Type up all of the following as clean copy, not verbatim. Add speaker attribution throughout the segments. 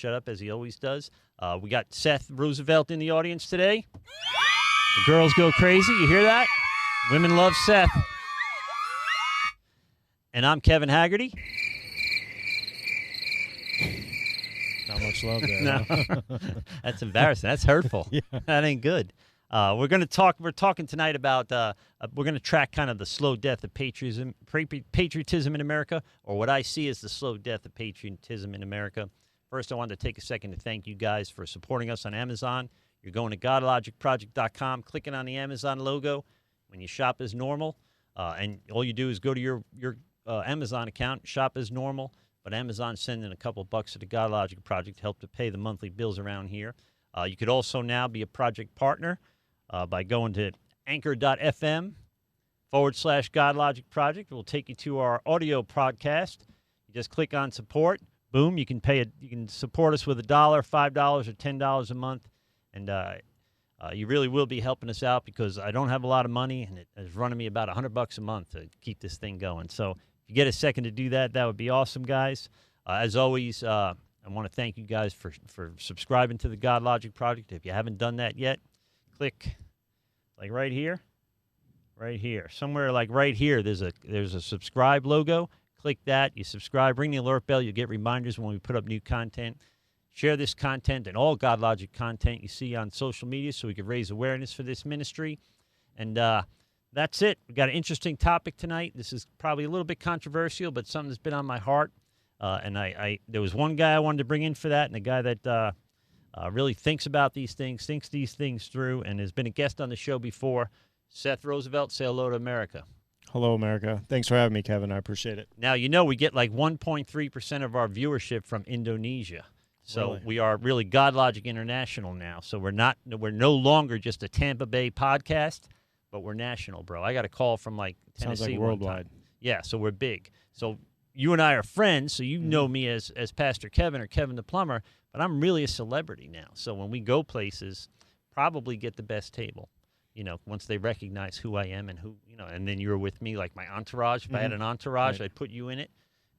Speaker 1: shut up as he always does. We got Seth Roosevelt in the audience today. The girls go crazy. You hear that? Women love Seth. And I'm Kevin Haggerty.
Speaker 2: Not much love there.
Speaker 1: No, that's embarrassing. That's hurtful.
Speaker 2: Yeah.
Speaker 1: That ain't good. We're talking tonight about, we're going to track kind of the slow death of patriotism in America, or what I see as the slow death of patriotism in America. First, I wanted to take a second to thank you guys for supporting us on Amazon. You're going to GodLogicProject.com, clicking on the Amazon logo. When you shop as normal, and all you do is go to your Amazon account, shop as normal, but Amazon's sending a couple bucks to the Godlogic Project to help to pay the monthly bills around here. You could also now be a project partner by going to anchor.fm/GodLogic Project. It will take you to our audio podcast. You just click on support. Boom, you can pay it. You can support us with $1, $5, or $10 a month, and you really will be helping us out because I don't have a lot of money, and it is running me about $100 a month to keep this thing going. So if you get a second to do that, that would be awesome, guys. As always, I want to thank you guys for subscribing to the GodLogic Project. If you haven't done that yet, click like right here, somewhere like right here. There's a subscribe logo. Click that. You subscribe. Ring the alert bell. You get reminders when we put up new content. Share this content and all GodLogic content you see on social media so we can raise awareness for this ministry. And that's it. We got an interesting topic tonight. This is probably a little bit controversial, but something that's been on my heart. And there was one guy I wanted to bring in for that, and a guy that really thinks about these things, thinks these things through, and has been a guest on the show before. Seth Roosevelt, say hello to America.
Speaker 2: Hello, America. Thanks for having me, Kevin. I appreciate it.
Speaker 1: Now, we get like 1.3% of our viewership from Indonesia. So
Speaker 2: Really?
Speaker 1: We are really GodLogic International now. So we're no longer just a Tampa Bay podcast, but we're national, bro. I got a call from like Tennessee.
Speaker 2: Sounds like worldwide.
Speaker 1: Yeah, so we're big. So you and I are friends, so you know me as Pastor Kevin or Kevin the Plumber, but I'm really a celebrity now. So when we go places, probably get the best table, once they recognize who I am and and then you're with me like my entourage. If I had an entourage, I'd put you in it,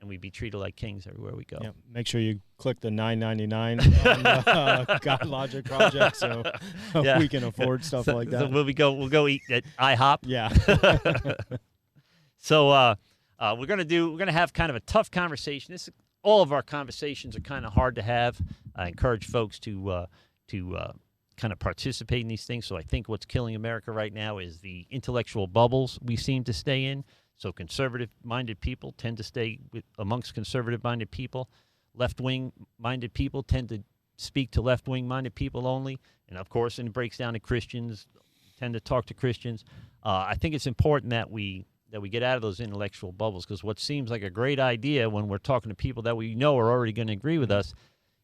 Speaker 1: and we'd be treated like kings everywhere we go.
Speaker 2: Yeah. Make sure you click the $9.99 on the GodLogic Project so we can afford stuff like that.
Speaker 1: So we'll go eat at IHOP.
Speaker 2: Yeah.
Speaker 1: So we're gonna have kind of a tough conversation. All of our conversations are kind of hard to have. I encourage folks to kind of participate in these things. So I think what's killing America right now is the intellectual bubbles we seem to stay in. So conservative-minded people tend to stay amongst conservative-minded people. Left-wing-minded people tend to speak to left-wing-minded people only. And, of course, it breaks down to Christians, tend to talk to Christians. I think it's important that we get out of those intellectual bubbles, because what seems like a great idea when we're talking to people that we know are already going to agree with us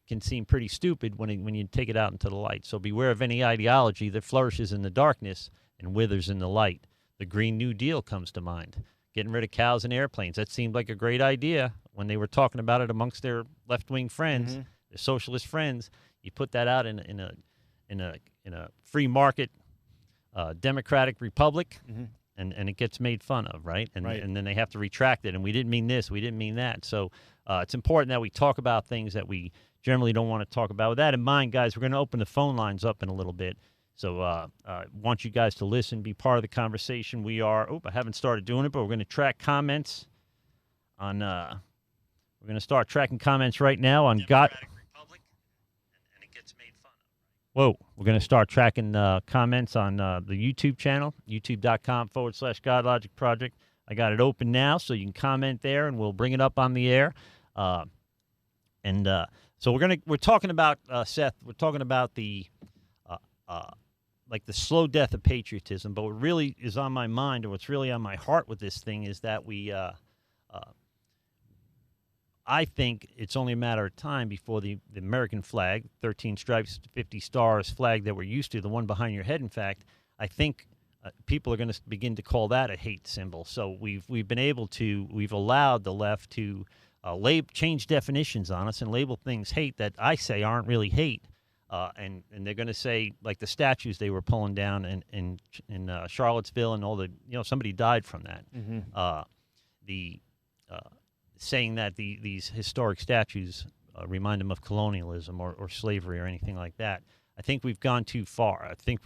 Speaker 1: can seem pretty stupid when you take it out into the light. So beware of any ideology that flourishes in the darkness and withers in the light. The Green New Deal comes to mind. Getting rid of cows and airplanes. That seemed like a great idea when they were talking about it amongst their left-wing friends, their socialist friends. You put that out in a free market democratic republic, and it gets made fun of, right? And then they have to retract it. And we didn't mean this, we didn't mean that. So it's important that we talk about things that we generally don't want to talk about. With that in mind, guys, we're going to open the phone lines up in a little bit. So I want you guys to listen, be part of the conversation. I haven't started doing it, but we're going to track comments on, we're going to start tracking comments right now on Democratic Republic, and it gets made fun of. Whoa, we're going to start tracking comments on the YouTube channel, youtube.com/GodLogic Project. I got it open now, so you can comment there, and we'll bring it up on the air. So we're talking about, Seth, we're talking about the the slow death of patriotism, but what really is on my mind, or what's really on my heart with this thing, is that I think it's only a matter of time before the American flag, 13 stripes, 50 stars flag that we're used to, the one behind your head, in fact, I think people are going to begin to call that a hate symbol. So we've allowed the left to change definitions on us and label things hate that I say aren't really hate. And they're going to say, like the statues they were pulling down in Charlottesville, and all the, somebody died from that. Saying that these historic statues remind them of colonialism or slavery or anything like that. I think we've gone too far. I think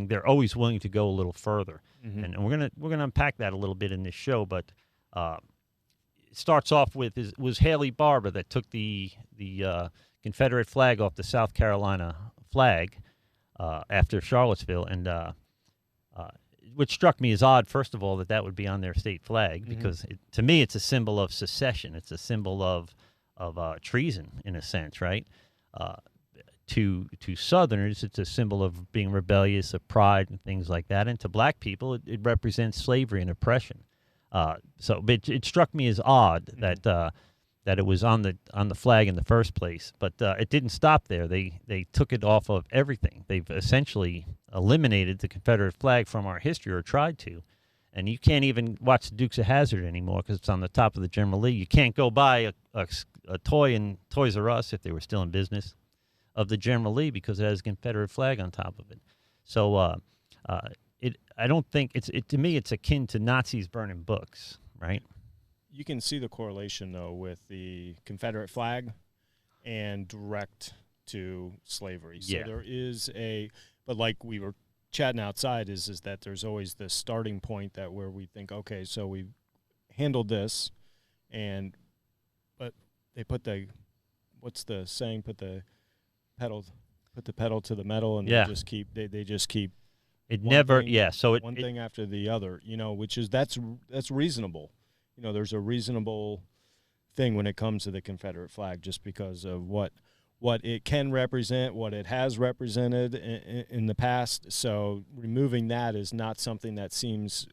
Speaker 1: they're always willing to go a little further. And we're gonna unpack that a little bit in this show, but it starts off with was Haley Barbour that took the Confederate flag off the South Carolina flag after Charlottesville, and which struck me as odd, first of all, that would be on their state flag, because to me it's a symbol of secession. It's a symbol of treason, in a sense, right? To Southerners, it's a symbol of being rebellious, of pride, and things like that. And to black people, it represents slavery and oppression. So it struck me as odd that it was on the flag in the first place. But it didn't stop there. They took it off of everything. They've essentially eliminated the Confederate flag from our history, or tried to. And you can't even watch the Dukes of Hazzard anymore because it's on the top of the General Lee. You can't go buy a toy in Toys R Us, if they were still in business, of the General Lee, because it has a Confederate flag on top of it. So I don't think to me it's akin to Nazis burning books, right?
Speaker 2: You can see the correlation though with the Confederate flag and direct to slavery. So there is but like we were chatting outside, is that there's always this starting point that where we think, okay, so we handled this, but they put what's the saying? Put the pedal to the metal, and they just keep
Speaker 1: it never
Speaker 2: thing,
Speaker 1: so
Speaker 2: one thing after the other, which is that's reasonable. There's a reasonable thing when it comes to the Confederate flag, just because of what it can represent, what it has represented in the past. So removing that is not something that seems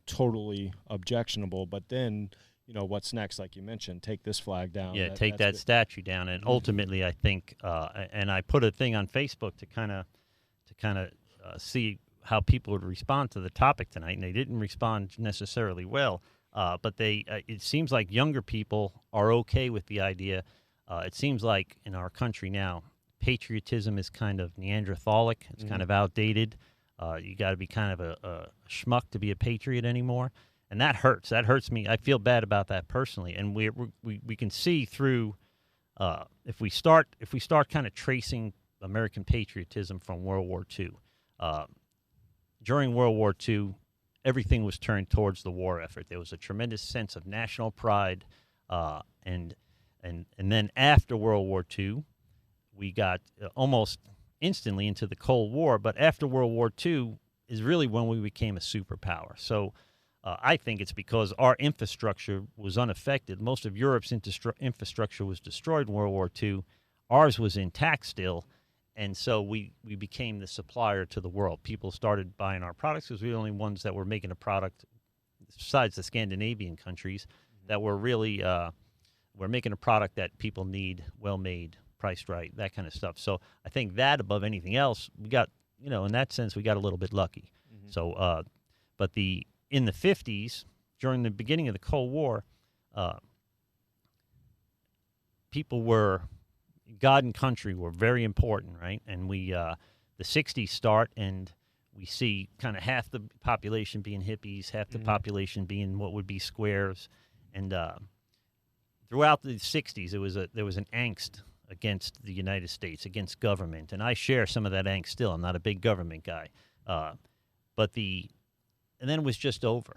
Speaker 2: totally objectionable. But then, what's next? Like you mentioned, take this flag down.
Speaker 1: Yeah, take that statue down. And ultimately, I think, and I put a thing on Facebook to kind of see how people would respond to the topic tonight, and they didn't respond necessarily well. But it seems like younger people are okay with the idea. It seems like in our country now, patriotism is kind of Neanderthalic. It's kind of outdated. You got to be kind of a schmuck to be a patriot anymore, and that hurts. That hurts me. I feel bad about that personally. And we can see through if we start kind of tracing American patriotism from World War II. During World War II, everything was turned towards the war effort. There was a tremendous sense of national pride, and then after World War II, we got almost instantly into the Cold War. But after World War II is really when we became a superpower. So I think it's because our infrastructure was unaffected. Most of Europe's infrastructure was destroyed in World War II. Ours was intact still. And so we became the supplier to the world. People started buying our products because we were the only ones that were making a product, besides the Scandinavian countries, that were really we're making a product that people need, well-made, priced right, that kind of stuff. So I think that above anything else, we got, in that sense, we got a little bit lucky. So, but in the 50s, during the beginning of the Cold War, God and country were very important, right? And the 60s start, and we see kind of half the population being hippies, half the population being what would be squares. And throughout the 60s, there was an angst against the United States, against government. And I share some of that angst still. I'm not a big government guy. And then it was just over,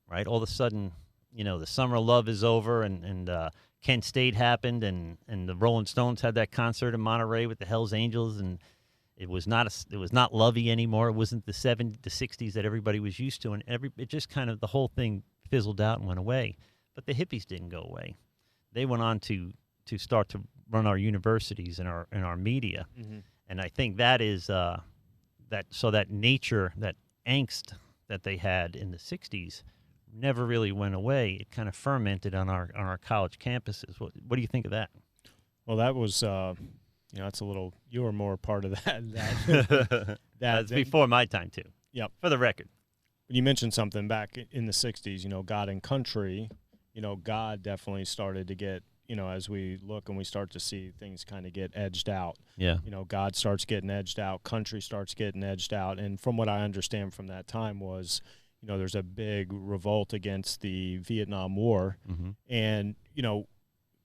Speaker 1: right? All of a sudden, the summer of love is over, and Kent State happened, and the Rolling Stones had that concert in Monterey with the Hells Angels, and it was not lovey anymore. It wasn't the 60s that everybody was used to, and it just kind of, the whole thing fizzled out and went away. But the hippies didn't go away. They went on to start to run our universities and our media, and I think that is that nature, that angst that they had in the 60s never really went away. It kind of fermented on our college campuses. What do you think of that?
Speaker 2: Well, that was that's a little, you were more part of that.
Speaker 1: That's before my time too.
Speaker 2: Yep.
Speaker 1: For the record.
Speaker 2: When you mentioned something back in the 60s, God and country, God definitely started to get, as we look and we start to see things kind of get edged out.
Speaker 1: Yeah.
Speaker 2: God starts getting edged out, country starts getting edged out. And from what I understand from that time was, there's a big revolt against the Vietnam War. And,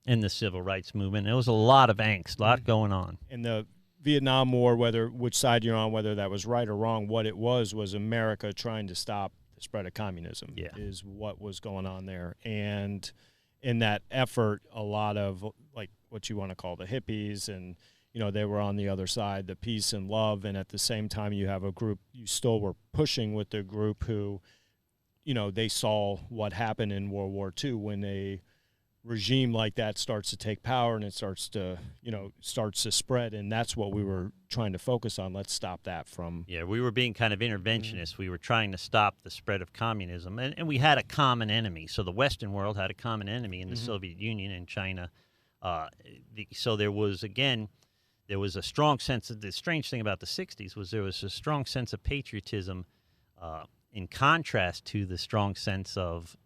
Speaker 1: in the civil rights movement. There was a lot of angst, a lot going on.
Speaker 2: In the Vietnam War, which side you're on, whether that was right or wrong, what it was America trying to stop the spread of communism is what was going on there. And in that effort, a lot of like what you want to call the hippies and, they were on the other side, the peace and love. And at the same time, you have a group, you still were pushing with the group who, they saw what happened in World War II when a regime like that starts to take power and it starts to spread. And that's what we were trying to focus on. Let's stop that from.
Speaker 1: Yeah, we were being kind of interventionists. We were trying to stop the spread of communism. And we had a common enemy. So the Western world had a common enemy in the Soviet Union and China. So there was, again, there was a strong sense of, the strange thing about the 60s was there was a strong sense of patriotism in contrast to the strong sense of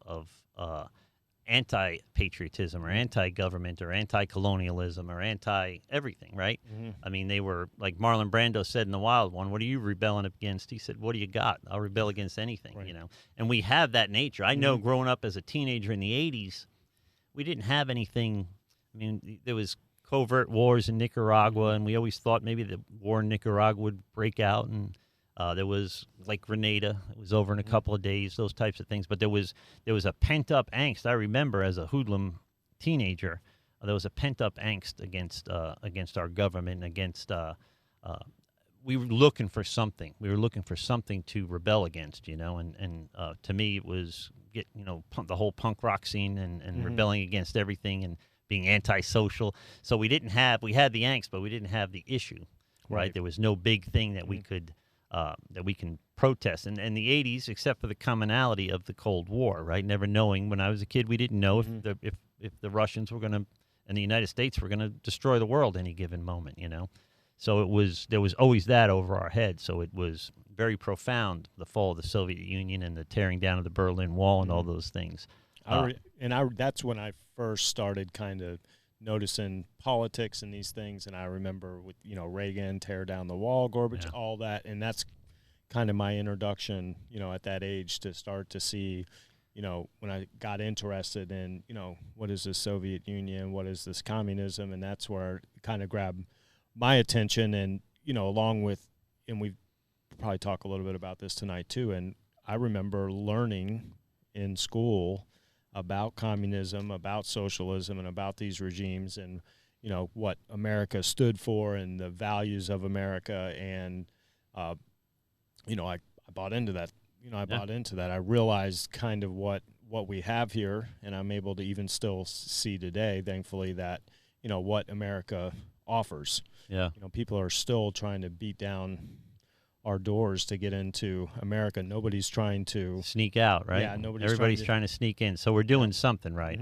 Speaker 1: anti-patriotism or anti-government or anti-colonialism or anti-everything, right? I mean, they were, like Marlon Brando said in The Wild One, what are you rebelling against? He said, what do you got? I'll rebel against anything, And we have that nature. I know growing up as a teenager in the 80s, we didn't have anything. I mean, there was covert wars in Nicaragua, and we always thought maybe the war in Nicaragua would break out, and there was like Grenada. It was over in a couple of days, those types of things. But there was a pent-up angst. I remember as a hoodlum teenager, there was a pent-up angst against our government, against we were looking for something. We were looking for something to rebel against, and to me it was the whole punk rock scene and rebelling against everything and being antisocial. So we had the angst, but we didn't have the issue, right? There was no big thing that we could that we can protest. And the 80s, except for the commonality of the Cold War, right? Never knowing. When I was a kid, we didn't know if the Russians were going to, and the United States were going to destroy the world any given moment, So there was always that over our heads. So it was very profound, the fall of the Soviet Union and the tearing down of the Berlin Wall and all those things.
Speaker 2: That's when I first started kind of noticing politics and these things, and I remember with Reagan, tear down the wall, Gorbachev, all that, and that's kind of my introduction, at that age to start to see, when I got interested in, what is the Soviet Union, what is this communism, and that's where it kind of grabbed my attention, and along with, and we probably talk a little bit about this tonight too, and I remember learning in school about communism, about socialism, and about these regimes, and what America stood for and the values of America, and I bought into that. Bought into that. I realized kind of what we have here, and I'm able to even still see today, thankfully, that what America offers.
Speaker 1: Yeah.
Speaker 2: People are still trying to beat down our doors to get into America. Nobody's trying to
Speaker 1: sneak out, right?
Speaker 2: Yeah,
Speaker 1: everybody's trying to sneak in. So we're doing something right.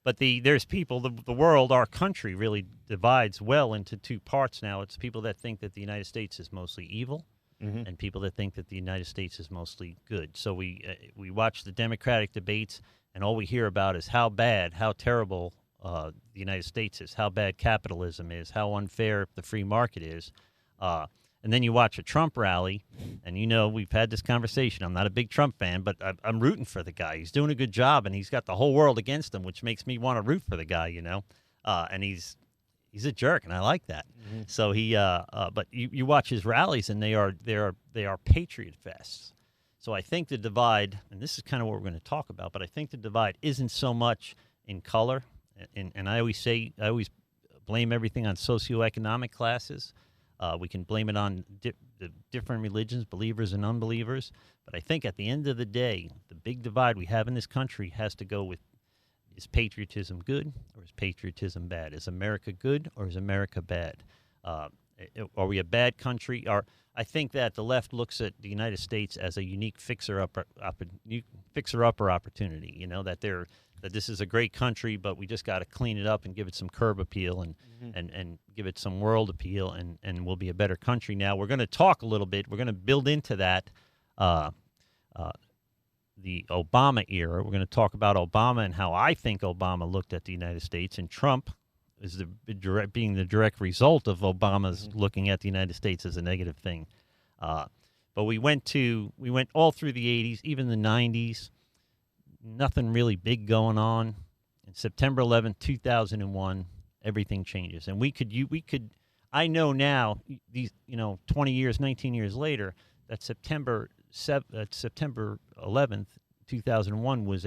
Speaker 1: But there's people, the world, our country really divides well into two parts now. It's people that think that the United States is mostly evil and people that think that the United States is mostly good. So we watch the Democratic debates, and all we hear about is how bad, how terrible the United States is, how bad capitalism is, how unfair the free market is. And then you watch a Trump rally, and we've had this conversation. I'm not a big Trump fan, but I'm rooting for the guy. He's doing a good job, and he's got the whole world against him, which makes me want to root for the guy, And he's a jerk, and I like that. So but you watch his rallies, and they are patriot fests. So I think the divide, and this is kind of what we're going to talk about, but I think the divide isn't so much in color, and I always blame everything on socioeconomic classes. We can blame it on the different religions, believers and unbelievers. But I think at the end of the day, the big divide we have in this country has to go with, is patriotism good or is patriotism bad? Is America good or is America bad? Are we a bad country? I think that the left looks at the United States as a unique fixer-upper opportunity, that this is a great country, but we just got to clean it up and give it some curb appeal and give it some world appeal, and we'll be a better country. Now, we're going to talk a little bit. We're going to build into that the Obama era. We're going to talk about Obama and how I think Obama looked at the United States, and Trump is being the direct result of Obama's looking at the United States as a negative thing. But we went all through the 80s, even the 90s. Nothing really big going on. September 11th, 2001, everything changes. And we could, I know now, these, 20 years, 19 years later, that September 11th, 2001 was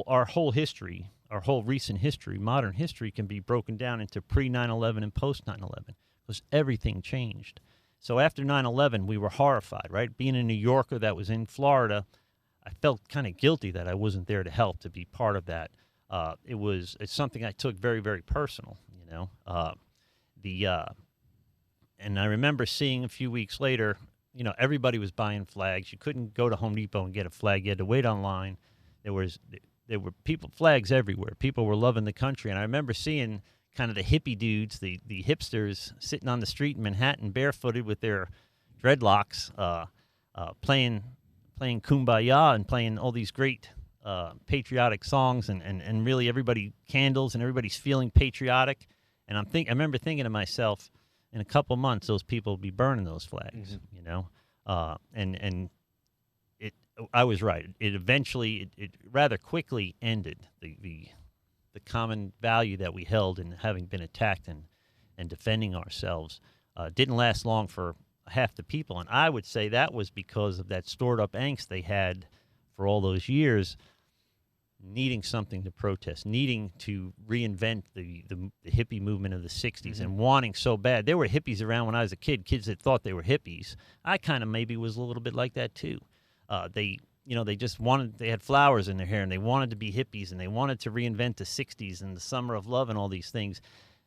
Speaker 1: our whole history, our whole recent history, modern history can be broken down into pre 9/11 and post 9/11 because everything changed. So after 9/11, we were horrified, right? Being a New Yorker that was in Florida, I felt kind of guilty that I wasn't there to help, to be part of that. It's something I took very, very personal, and I remember seeing a few weeks later, everybody was buying flags. You couldn't go to Home Depot and get a flag. You had to wait online. There were flags everywhere. People were loving the country. And I remember seeing kind of the hippie dudes, the hipsters sitting on the street in Manhattan barefooted with their dreadlocks, playing Kumbaya and playing all these great patriotic songs and really everybody candles and everybody's feeling patriotic. And I remember thinking to myself, in a couple months, those people will be burning those flags, and I was right. It eventually, it rather quickly ended the common value that we held in having been attacked and defending ourselves. Didn't last long for half the people, and I would say that was because of that stored up angst they had for all those years, needing something to protest, needing to reinvent the hippie movement of the 60s, and wanting so bad. There were hippies around when I was a kid, kids that thought they were hippies. I kind of maybe was a little bit like that too. They just wanted, they had flowers in their hair and they wanted to be hippies and they wanted to reinvent the 60s and the summer of love and all these things.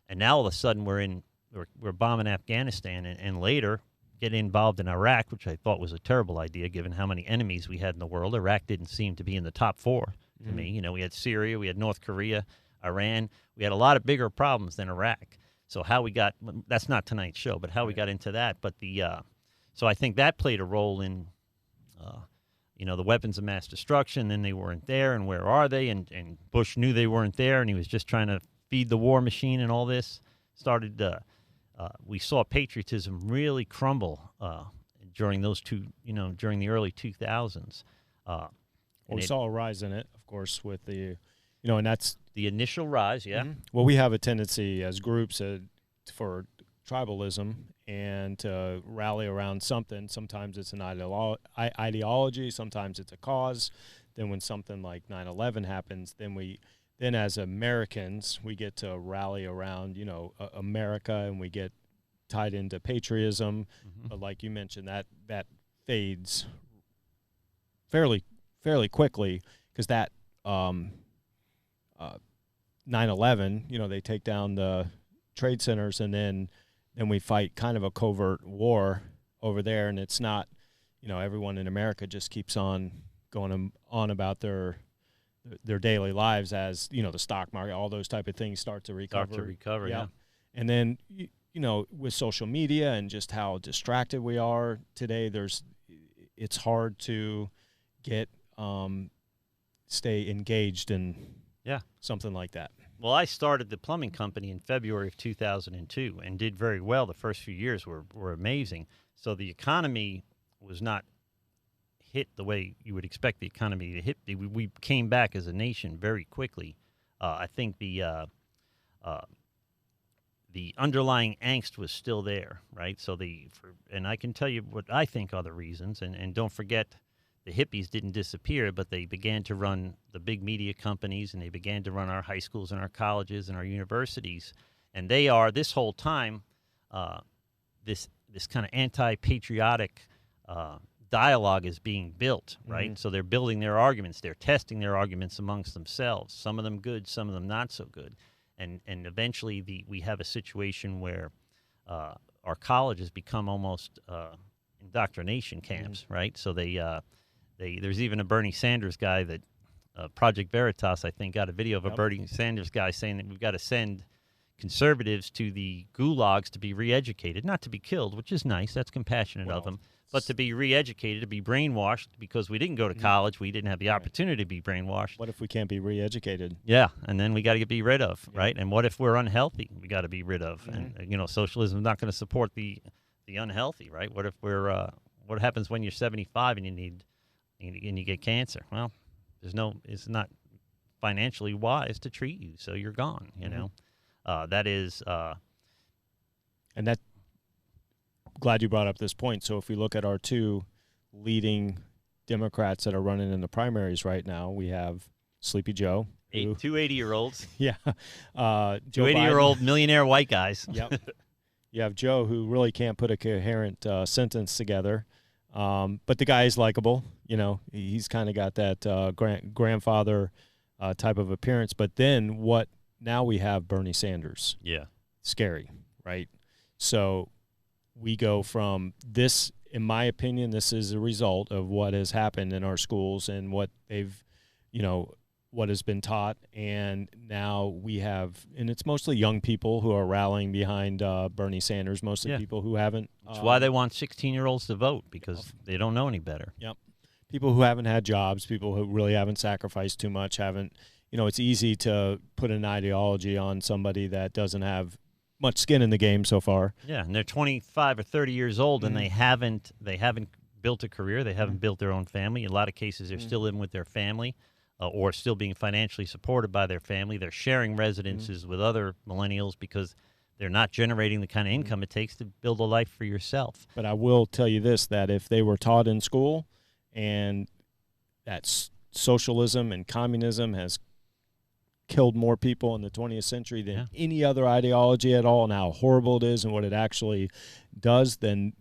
Speaker 1: And now all of a sudden we're bombing Afghanistan and later get involved in Iraq, which I thought was a terrible idea given how many enemies we had in the world. Iraq didn't seem to be in the top 4 to me. We had Syria, we had North Korea, Iran. We had a lot of bigger problems than Iraq. So how we got, that's not tonight's show, but how we got into that. But so I think that played a role in, the weapons of mass destruction. Then they weren't there, and where are they? And Bush knew they weren't there, and he was just trying to feed the war machine, and all this started. We saw patriotism really crumble during those during the early 2000s.
Speaker 2: We saw a rise in it, of course, with the, and that's
Speaker 1: the initial rise, yeah.
Speaker 2: Well, we have a tendency as groups for tribalism and to rally around something. Sometimes it's an ideology, sometimes it's a cause. Then when something like 9/11 happens, then as Americans, we get to rally around, America, and we get tied into patriotism. But like you mentioned, that fades fairly quickly, because that 9/11, they take down the trade centers, and then we fight kind of a covert war over there, and it's not, everyone in America just keeps on going on about their daily lives as, the stock market, all those type of things start to recover.
Speaker 1: Yeah.
Speaker 2: And then, with social media and just how distracted we are today, it's hard to get stay engaged in something like that.
Speaker 1: Well, I started the plumbing company in February of 2002 and did very well. The first few years were amazing. So the economy was not hit the way you would expect the economy to hit. We came back as a nation very quickly. I think the underlying angst was still there, right? So and I can tell you what I think are the reasons, and don't forget, the hippies didn't disappear, but they began to run the big media companies, and they began to run our high schools and our colleges and our universities. And they are, this whole time, this kind of anti-patriotic dialogue is being built, right? So they're building their arguments. They're testing their arguments amongst themselves, some of them good, some of them not so good. And eventually we have a situation where our colleges become almost indoctrination camps, right? So there's even a Bernie Sanders guy that Project Veritas, I think, got a video of a Bernie Sanders guy saying that we've got to send conservatives to the gulags to be re-educated, not to be killed, which is nice. That's compassionate of them. But to be re-educated, to be brainwashed, because we didn't go to college, we didn't have the opportunity to be brainwashed.
Speaker 2: What if we can't be re-educated?
Speaker 1: Yeah, and then we got to be rid of, right? And what if we're unhealthy? We got to be rid of. And socialism is not going to support the unhealthy, right? What if what happens when you're 75 and you get cancer? Well, it's not financially wise to treat you, so you're gone. You know, that is.
Speaker 2: And that. Glad you brought up this point. So if we look at our two leading Democrats that are running in the primaries right now, we have Sleepy Joe.
Speaker 1: Two 80-year-olds.
Speaker 2: Yeah.
Speaker 1: Two 80-year-old millionaire white guys.
Speaker 2: Yep. You have Joe, who really can't put a coherent sentence together. But the guy is likable. You know, he's kind of got that grandfather type of appearance. But then now we have Bernie Sanders.
Speaker 1: Yeah. Scary,
Speaker 2: right? So we go from this, in my opinion, this is a result of what has happened in our schools and what they've, what has been taught. And now we have, and it's mostly young people who are rallying behind Bernie Sanders, mostly people who haven't.
Speaker 1: That's why they want 16-year-olds to vote, because they don't know any better.
Speaker 2: Yep. People who haven't had jobs, people who really haven't sacrificed too much, it's easy to put an ideology on somebody that doesn't have much skin in the game so far.
Speaker 1: Yeah, and they're 25 or 30 years old, and they haven't built a career. They haven't built their own family. In a lot of cases, they're still living with their family or still being financially supported by their family. They're sharing residences with other millennials because they're not generating the kind of income it takes to build a life for yourself.
Speaker 2: But I will tell you this, that if they were taught in school and that socialism and communism has killed more people in the 20th century than any other ideology at all, and how horrible it is and what it actually does, then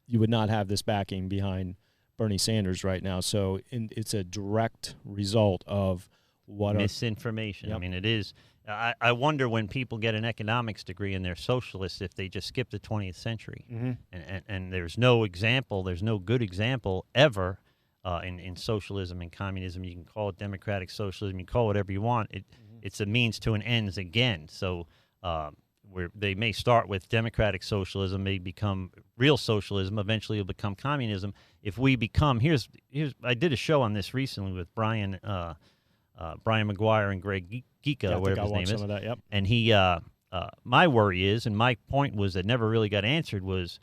Speaker 2: you would not have this backing behind Bernie Sanders right now. So it's a direct result of what
Speaker 1: misinformation. Yep. I mean, it is. I wonder when people get an economics degree and they're socialists if they just skip the 20th century. And there's no example, there's no good example ever in socialism and communism. You can call it democratic socialism, you can call it whatever you want. It's a means to an ends again. So where they may start with democratic socialism, may become real socialism, eventually it'll become communism. If we become, here's I did a show on this recently with Brian McGuire and Greg Geeka, whatever his name is.
Speaker 2: Some of that, yep.
Speaker 1: And he, my worry is, and my point was that never really got answered, was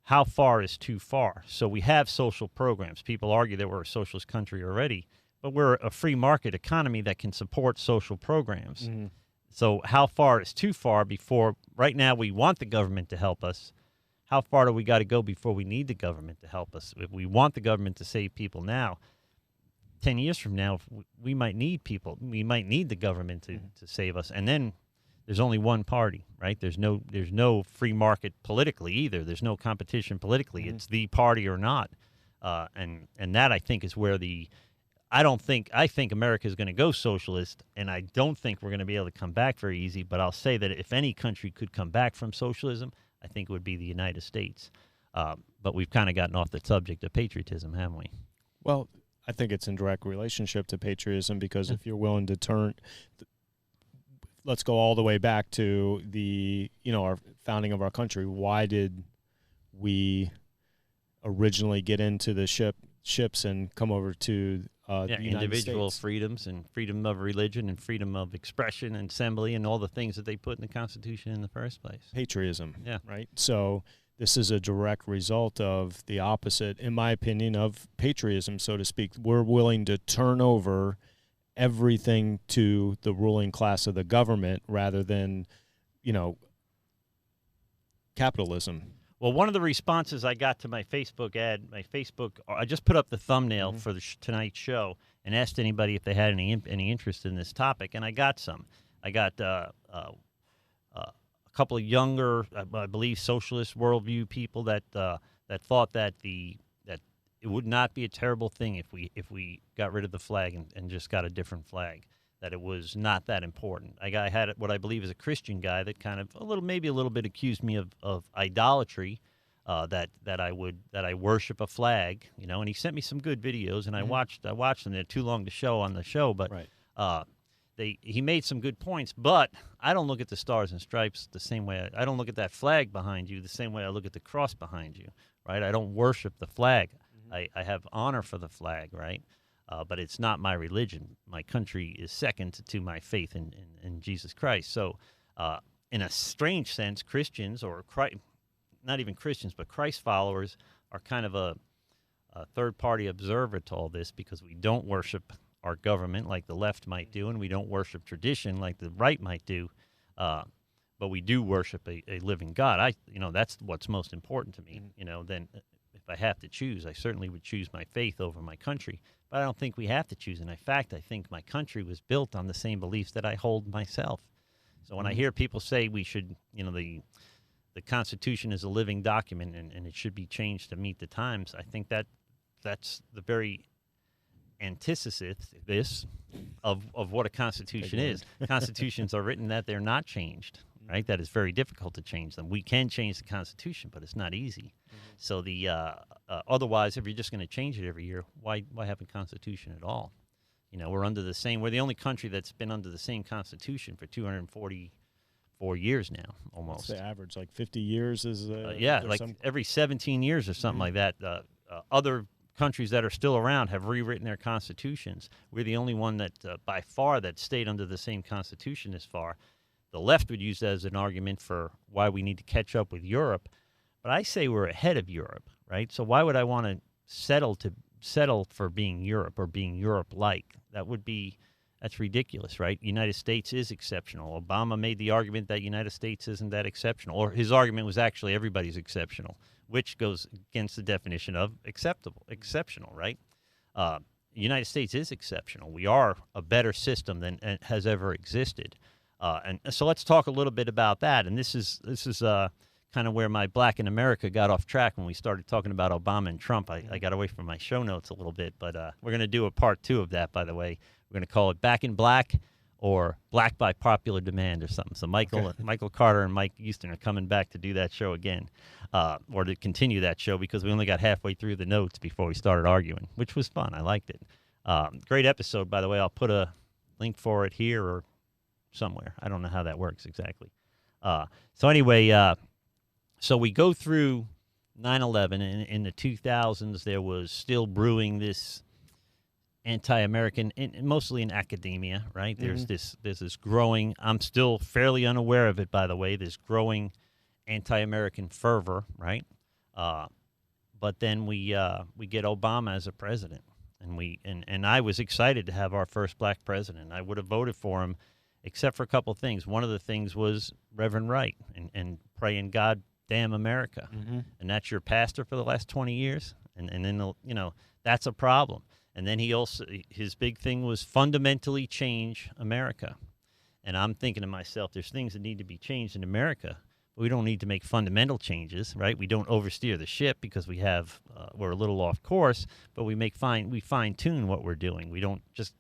Speaker 1: how far is too far? So we have social programs. People argue that we're a socialist country already, but we're a free market economy that can support social programs. So how far is too far before, right now we want the government to help us. How far do we got to go before we need the government to help us? If we want the government to save people now, 10 years from now, we might need people. We might need the government to save us. And then there's only one party, right? There's no free market politically either. There's no competition politically. It's the party or not. And that, I think, is where I think America is going to go socialist, and I don't think we're going to be able to come back very easy. But I'll say that if any country could come back from socialism, I think it would be the United States. But we've kind of gotten off the subject of patriotism, haven't we?
Speaker 2: Well, I think it's in direct relationship to patriotism, because if you're willing to turn, let's go all the way back to our founding of our country. Why did we originally get into the ships and come over to the United
Speaker 1: individual
Speaker 2: States?
Speaker 1: Freedoms and freedom of religion and freedom of expression and assembly and all the things that they put in the Constitution in the first place.
Speaker 2: Patriotism, right? So this is a direct result of the opposite, in my opinion, of patriotism, so to speak. We're willing to turn over everything to the ruling class of the government rather than, capitalism.
Speaker 1: Well, one of the responses I got to my Facebook ad, I just put up the thumbnail for tonight's show and asked anybody if they had any interest in this topic, and I got some. I got a couple of younger, I believe, socialist worldview people that thought that it would not be a terrible thing if we got rid of the flag and just got a different flag. That it was not that important. I had what I believe is a Christian guy that kind of maybe a little bit accused me of idolatry, that I worship a flag, and he sent me some good videos, and I watched them. They're too long to show on the show, but he made some good points. But I don't look at the stars and stripes the same way. I don't look at that flag behind you the same way I look at the cross behind you, right? I don't worship the flag. I have honor for the flag, right? But it's not my religion. My country is second to my faith in Jesus Christ. So in a strange sense, Christians, or not even Christians, but Christ followers, are kind of a third-party observer to all this, because we don't worship our government like the left might do, and we don't worship tradition like the right might do. But we do worship a living God. That's what's most important to me. Then if I have to choose, I certainly would choose my faith over my country. But I don't think we have to choose. And in fact, I think my country was built on the same beliefs that I hold myself. So when I hear people say we should, the Constitution is a living document and it should be changed to meet the times, I think that's the very antithesis of what a Constitution is. Constitutions are written that they're not changed, right? That it's very difficult to change them. We can change the Constitution, but it's not easy. So otherwise, if you're just going to change it every year, why have a Constitution at all? We're the only country that's been under the same Constitution for 244 years now, almost.
Speaker 2: What's the average? Like 50 years is
Speaker 1: every 17 years or something like that. Other countries that are still around have rewritten their constitutions. We're the only one that, by far, that stayed under the same Constitution this far. The left would use that as an argument for why we need to catch up with Europe. But I say we're ahead of Europe, right? So why would I want to settle for being Europe or being Europe-like? That's ridiculous, right? United States is exceptional. Obama made the argument that United States isn't that exceptional, or his argument was actually everybody's exceptional, which goes against the definition of exceptional, right? The United States is exceptional. We are a better system than has ever existed. And so let's talk a little bit about that. And this is kind of where my Black in America got off track when we started talking about Obama and Trump. I got away from my show notes a little bit, but we're going to do a part 2 of that, by the way. We're going to call it Back in Black or Black by Popular Demand or something. So Michael Carter and Mike Easton are coming back to do that show again, or to continue that show, because we only got halfway through the notes before we started arguing, which was fun. I liked it. Great episode, by the way. I'll put a link for it here or somewhere. I don't know how that works exactly. So anyway, so we go through 9/11, and in the 2000s, there was still brewing this anti-American, mostly in academia, right? There's this growing, I'm still fairly unaware of it, by the way, this growing anti-American fervor, right? But then we get Obama as a president, and I was excited to have our first black president. I would have voted for him, except for a couple of things. One of the things was Reverend Wright and praying God damn America, and that's your pastor for the last 20 years, and then that's a problem. And then his big thing was fundamentally change America. And I'm thinking to myself, there's things that need to be changed in America, but we don't need to make fundamental changes, right? We don't oversteer the ship because we're a little off course, but we fine tune what we're doing. We don't just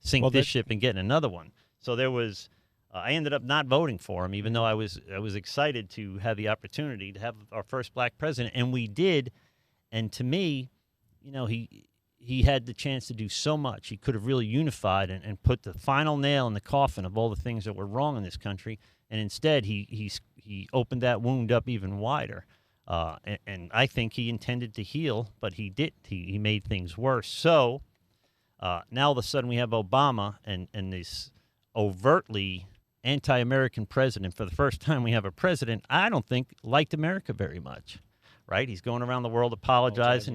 Speaker 1: sink this ship and get in another one. So there was, I ended up not voting for him, even though I was excited to have the opportunity to have our first black president, and we did. And to me, he had the chance to do so much. He could have really unified and put the final nail in the coffin of all the things that were wrong in this country. And instead, he opened that wound up even wider. And I think he intended to heal, but he didn't. He made things worse. So now all of a sudden we have Obama and this overtly anti-American president. For the first time, we have a president I don't think liked America very much. Right? He's going around the world apologizing.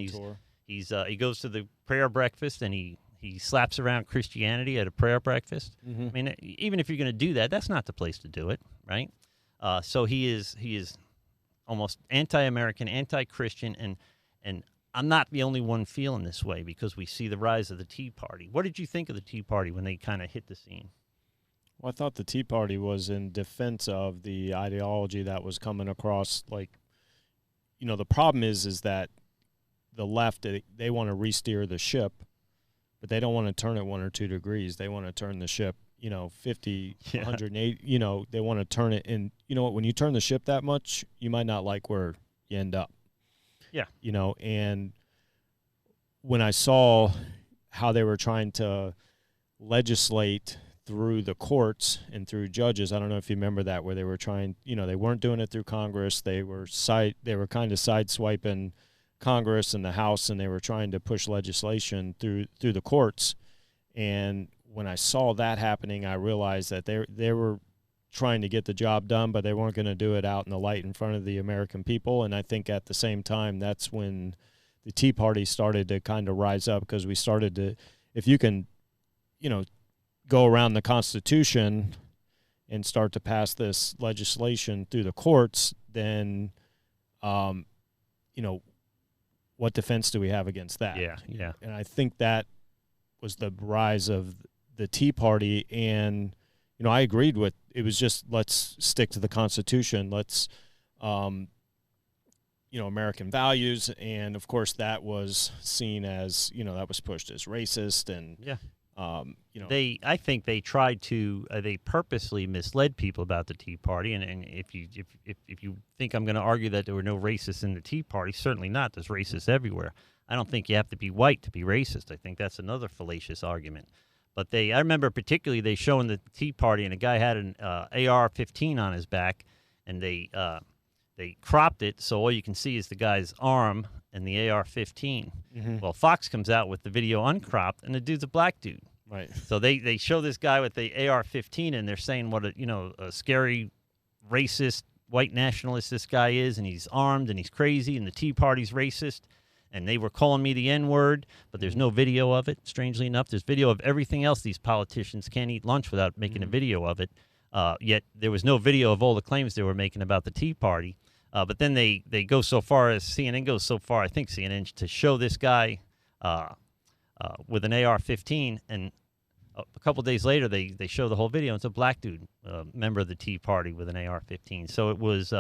Speaker 1: He goes to the prayer breakfast and he slaps around Christianity at a prayer breakfast. I mean, even if you're going to do that, that's not the place to do it, right? So he is almost anti-American, anti-Christian, and I'm not the only one feeling this way because we see the rise of the Tea Party. What did you think of the Tea Party when they kind of hit the scene?
Speaker 2: Well, I thought the Tea Party was in defense of the ideology that was coming across. Like, the problem is that the left, they want to re-steer the ship, but they don't want to turn it 1 or 2 degrees. They want to turn the ship, 50, 180, they want to turn it. And you know what, when you turn the ship that much, you might not like where you end up.
Speaker 1: Yeah.
Speaker 2: And when I saw how they were trying to legislate through the courts and through judges, I don't know if you remember that, where they were trying, they weren't doing it through Congress. They were kind of sideswiping Congress and the House, and they were trying to push legislation through the courts. And when I saw that happening, I realized that they were trying to get the job done, but they weren't going to do it out in the light in front of the American people. And I think at the same time, that's when the Tea Party started to kind of rise up, because we started to, if you can, go around the Constitution and start to pass this legislation through the courts, then, what defense do we have against that?
Speaker 1: Yeah.
Speaker 2: And I think that was the rise of the Tea Party. And, I agreed with, it was just, let's stick to the Constitution. Let's, American values. And of course that was seen as, that was pushed as racist. And,
Speaker 1: I think they tried to, they purposely misled people about the Tea Party. And if you think I'm going to argue that there were no racists in the Tea Party, certainly not. There's racists everywhere. I don't think you have to be white to be racist. I think that's another fallacious argument. But I remember particularly they showing the Tea Party, and a guy had an AR-15 on his back, and they cropped it so all you can see is the guy's arm and the AR-15.
Speaker 2: Mm-hmm.
Speaker 1: Well, Fox comes out with the video uncropped, and the dude's a black dude.
Speaker 2: Right.
Speaker 1: So they show this guy with the AR-15, and they're saying what a scary, racist, white nationalist this guy is, and he's armed, and he's crazy, and the Tea Party's racist. And they were calling me the N-word, but there's no video of it, strangely enough. There's video of everything else. These politicians can't eat lunch without making a video of it. Yet there was no video of all the claims they were making about the Tea Party. But then they go so far as CNN goes so far, I think CNN, to show this guy with an AR-15. And a couple days later, they show the whole video. It's a black dude, member of the Tea Party with an AR-15. So it was...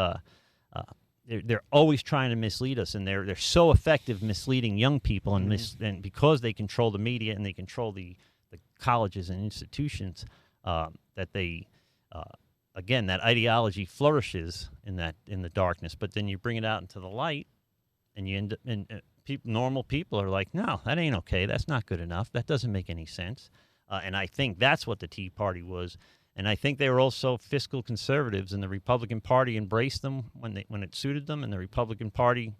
Speaker 1: They're always trying to mislead us, and they're so effective misleading young people, and because they control the media and they control the colleges and institutions, that they again, that ideology flourishes in the darkness. But then you bring it out into the light, and you end up, and normal people are like, no, that ain't okay. That's not good enough. That doesn't make any sense. And I think that's what the Tea Party was. And I think they were also fiscal conservatives, and the Republican Party embraced them when it suited them, and the Republican Party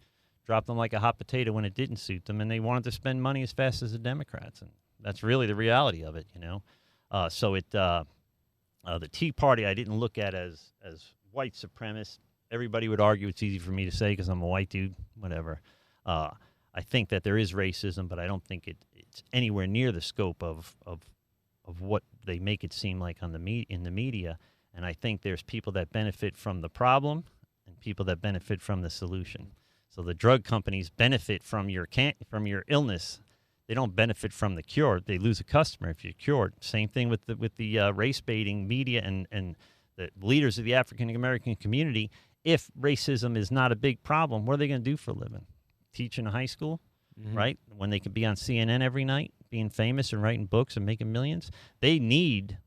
Speaker 1: dropped them like a hot potato when it didn't suit them, and they wanted to spend money as fast as the Democrats, and that's really the reality of it, So the Tea Party I didn't look at as white supremacist. Everybody would argue it's easy for me to say because I'm a white dude, whatever. I think that there is racism, but I don't think it's anywhere near the scope of what they make it seem like in the media. And I think there's people that benefit from the problem and people that benefit from the solution. So the drug companies benefit from your illness. They don't benefit from the cure. They lose a customer if you're cured. Same thing with the race baiting media and the leaders of the African American community. If racism is not a big problem, what are they going to do for a living? Teach in a high school, right? When they could be on CNN every night, being famous and writing books and making millions. They need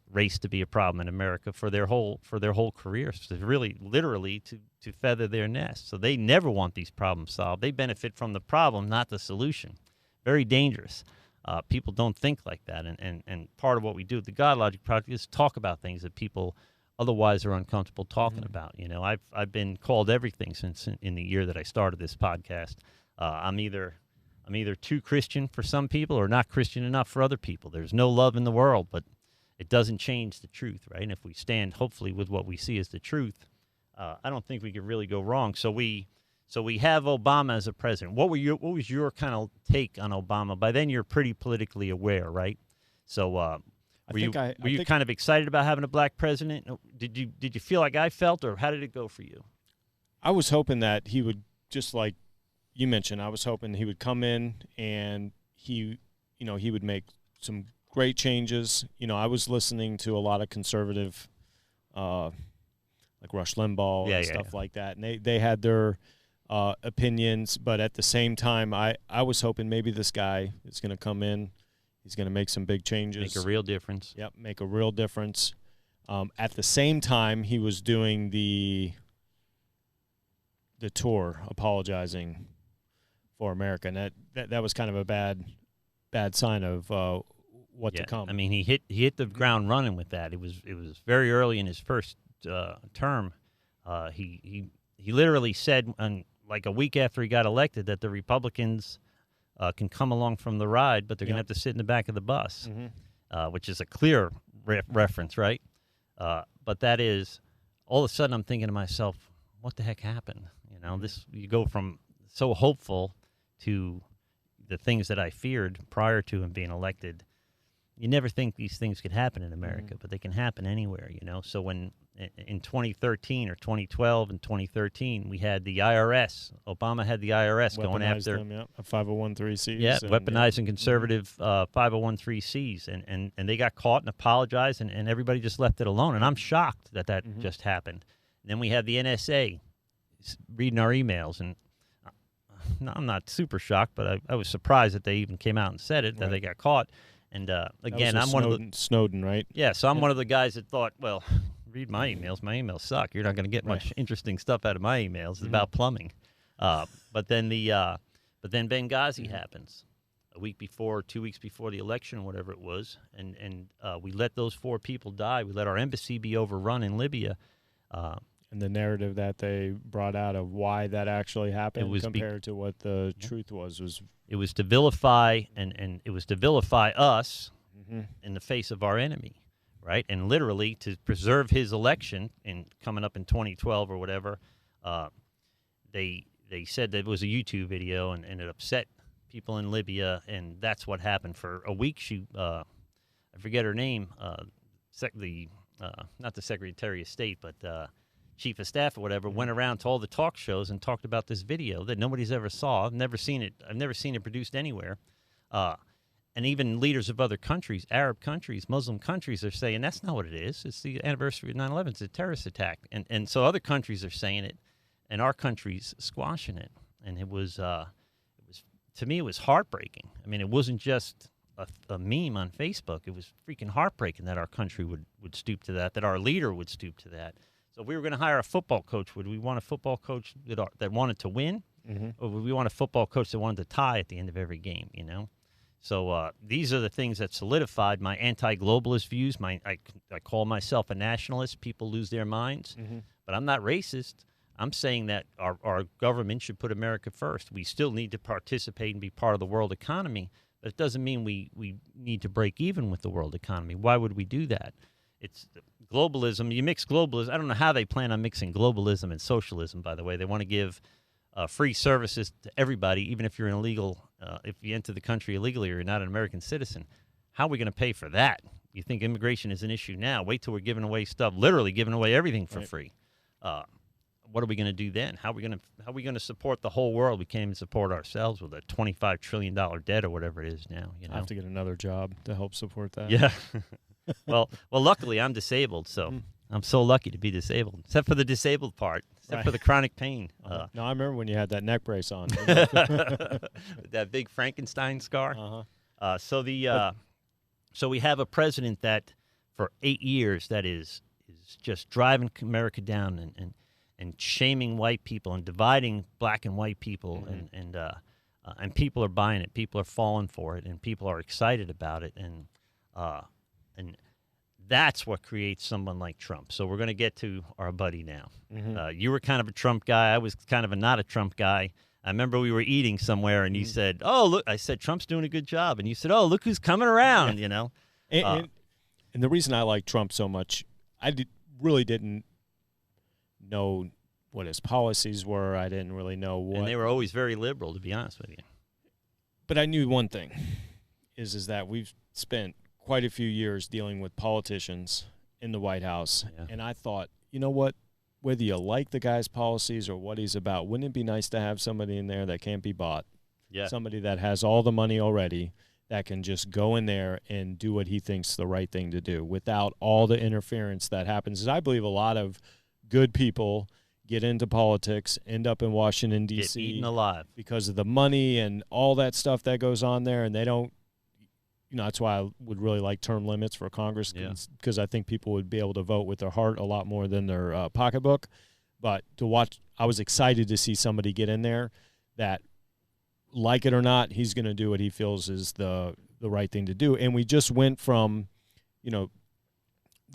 Speaker 1: race to be a problem in America for their whole careers, to really literally to feather their nest. So they never want these problems solved. They benefit from the problem, not the solution. Very dangerous. People don't think like that. And part of what we do at the GodLogic Project is talk about things that people otherwise are uncomfortable talking about. I've been called everything since in the year that I started this podcast. I'm either too Christian for some people or not Christian enough for other people. There's no love in the world, but it doesn't change the truth, right? And if we stand, hopefully, with what we see as the truth, I don't think we could really go wrong. So we have Obama as a president. What was your kind of take on Obama? By then, you're pretty politically aware, right? So were you kind of excited about having a black president? Did you feel like I felt, or how did it go for you?
Speaker 2: I was hoping that he would, just like you mentioned, I was hoping he would come in and he would make some great changes. I was listening to a lot of conservative, like Rush Limbaugh and stuff like that, and they had their opinions, but at the same time, I was hoping maybe this guy is going to come in, he's going to make some big changes.
Speaker 1: Make a real difference.
Speaker 2: Yep, make a real difference. At the same time, he was doing the tour, apologizing for America, and that was kind of a bad sign of what to come.
Speaker 1: I mean, he hit the ground running with that. It was very early in his first term. He literally said, like a week after he got elected, that the Republicans can come along from the ride, but they're going to have to sit in the back of the bus, which is a clear reference, right? But that is, all of a sudden I'm thinking to myself, what the heck happened? You go from so hopeful to the things that I feared prior to him being elected, you never think these things could happen in America, but they can happen anywhere, you know. So when in 2013 or 2012 and 2013, we had the IRS. Obama had the IRS going after
Speaker 2: them, 501(c)(3)s.
Speaker 1: Yeah, weaponizing conservative 501(c)(3)s, and they got caught and apologized, and everybody just left it alone. And I'm shocked that just happened. And then we had the NSA reading our emails, and I'm not super shocked, but I was surprised that they even came out and said it, that they got caught. And again, I'm one of the
Speaker 2: Snowden, right?
Speaker 1: Yeah, so I'm one of the guys that thought, well, read my emails. My emails suck. You're not going to get much interesting stuff out of my emails. It's about plumbing. But then Benghazi happens a week before, 2 weeks before the election, whatever it was, and we let those 4 people die. We let our embassy be overrun in Libya.
Speaker 2: And the narrative that they brought out of why that actually happened compared to what the truth was
Speaker 1: it was to vilify and it was to vilify us in the face of our enemy, right? And literally to preserve his election coming up in 2012 or whatever. They said that it was a YouTube video and it upset people in Libya, and that's what happened. For a week, I forget her name, not the Secretary of State, but Chief of Staff or whatever, went around to all the talk shows and talked about this video that nobody's ever saw. I've never seen it produced anywhere. And even leaders of other countries, Arab countries, Muslim countries, are saying that's not what it is. It's the anniversary of 9/11. It's a terrorist attack. And so other countries are saying it, and our country's squashing it. And it was to me, it was heartbreaking. I mean, it wasn't just a meme on Facebook. It was freaking heartbreaking that our country would stoop to that our leader would stoop to that. So if we were going to hire a football coach, would we want a football coach that wanted to win, or would we want a football coach that wanted to tie at the end of every game, you know? So these are the things that solidified my anti-globalist views. I call myself a nationalist. People lose their minds. But I'm not racist. I'm saying that our government should put America first. We still need to participate and be part of the world economy, but it doesn't mean we need to break even with the world economy. Why would we do that? It's globalism. You mix globalism. I don't know how they plan on mixing globalism and socialism, by the way. They want to give free services to everybody, even if you're an illegal, if you enter the country illegally or you're not an American citizen. How are we going to pay for that? You think immigration is an issue now? Wait till we're giving away stuff, literally giving away everything for free. What are we going to do then? How are we going to support the whole world? We can't even support ourselves with a $25 trillion debt or whatever it is now. You know?
Speaker 2: I have to get another job to help support that.
Speaker 1: Yeah. well, luckily I'm disabled, so I'm so lucky to be disabled, except for the disabled part, except for the chronic pain.
Speaker 2: No, I remember when you had that neck brace on.
Speaker 1: That big Frankenstein scar. So we have a president that for 8 years that is just driving America down and shaming white people and dividing black and white people, and people are buying it. People are falling for it, and people are excited about it, and that's what creates someone like Trump. So we're going to get to our buddy now. You were kind of a Trump guy. I was kind of not a Trump guy. I remember we were eating somewhere, and you said, "Oh, look," I said, "Trump's doing a good job," and you said, "Oh, look who's coming around," you know.
Speaker 2: And the reason I like Trump so much, really didn't know what his policies were. I didn't really know what.
Speaker 1: And they were always very liberal, to be honest with you.
Speaker 2: But I knew one thing, is that we've spent quite a few years dealing with politicians in the White House, and I thought, you know what? Whether you like the guy's policies or what he's about, wouldn't it be nice to have somebody in there that can't be bought?
Speaker 1: Yeah.
Speaker 2: Somebody that has all the money already, that can just go in there and do what he thinks the right thing to do without all the interference that happens. And I believe a lot of good people get into politics, end up in Washington, D.C.
Speaker 1: Get eaten alive.
Speaker 2: Because of the money and all that stuff that goes on there, and they don't, that's why I would really like term limits for Congress, because I think people would be able to vote with their heart a lot more than their pocketbook. But I was excited to see somebody get in there that, like it or not, he's going to do what he feels is the right thing to do. And we just went from, the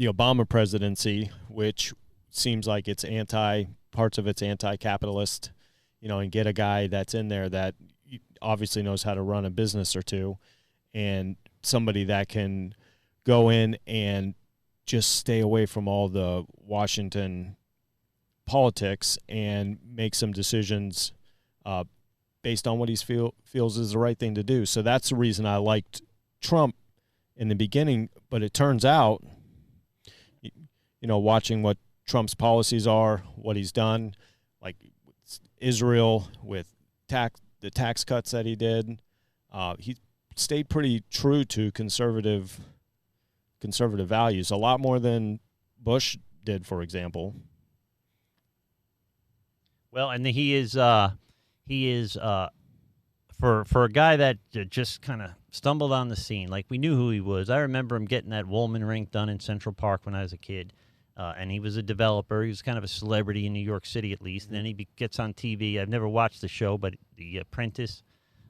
Speaker 2: Obama presidency, which seems like it's parts of it's anti-capitalist, and get a guy that's in there that obviously knows how to run a business or two, and somebody that can go in and just stay away from all the Washington politics and make some decisions based on what he feels is the right thing to do. So that's the reason I liked Trump in the beginning. But it turns out, watching what Trump's policies are, what he's done, like Israel with the tax cuts that he did, he stayed pretty true to conservative values, a lot more than Bush did, for example.
Speaker 1: Well, and he is for a guy that just kind of stumbled on the scene. Like, we knew who he was. I remember him getting that Woolman rink done in Central Park when I was a kid, and he was a developer. He was kind of a celebrity in New York City, at least. And then he gets on TV. I've never watched the show, but The Apprentice.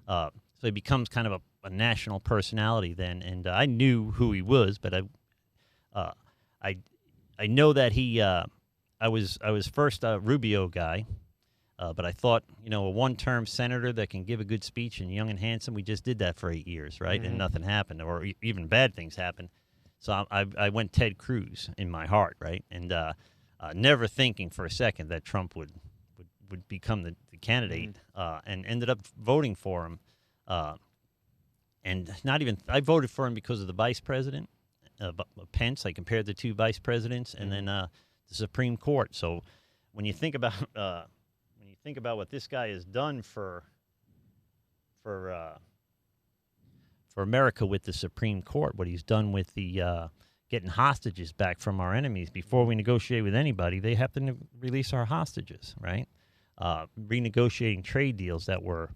Speaker 1: So he becomes kind of a national personality then. And I knew who he was, but I know that I was first a Rubio guy. But I thought, a one-term senator that can give a good speech and young and handsome, we just did that for 8 years, right? Mm-hmm. And nothing happened, or even bad things happened. So I went Ted Cruz in my heart, right? And never thinking for a second that Trump would become the candidate, and ended up voting for him. And I voted for him because of the vice president, Pence. I compared the two vice presidents, and then the Supreme Court. So when you think about what this guy has done for America with the Supreme Court, what he's done with the getting hostages back from our enemies. Before we negotiate with anybody, they have to release our hostages, right? Renegotiating trade deals that were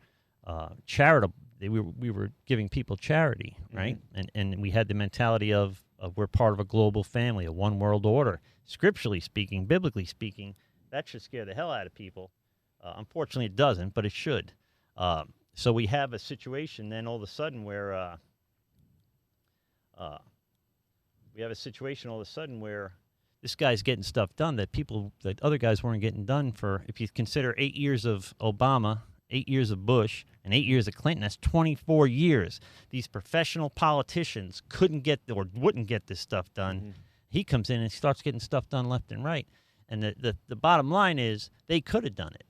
Speaker 1: charitable. We were giving people charity, right? Mm-hmm. And we had the mentality of we're part of a global family, a one world order. Scripturally speaking, biblically speaking, that should scare the hell out of people. Unfortunately, it doesn't, but it should. So we have a situation then all of a sudden where this guy's getting stuff done that other guys weren't getting done for. If you consider 8 years of Obama, 8 years of Bush, and 8 years of Clinton, that's 24 years. These professional politicians couldn't get or wouldn't get this stuff done. Mm-hmm. He comes in and starts getting stuff done left and right. And the bottom line is they could have done it.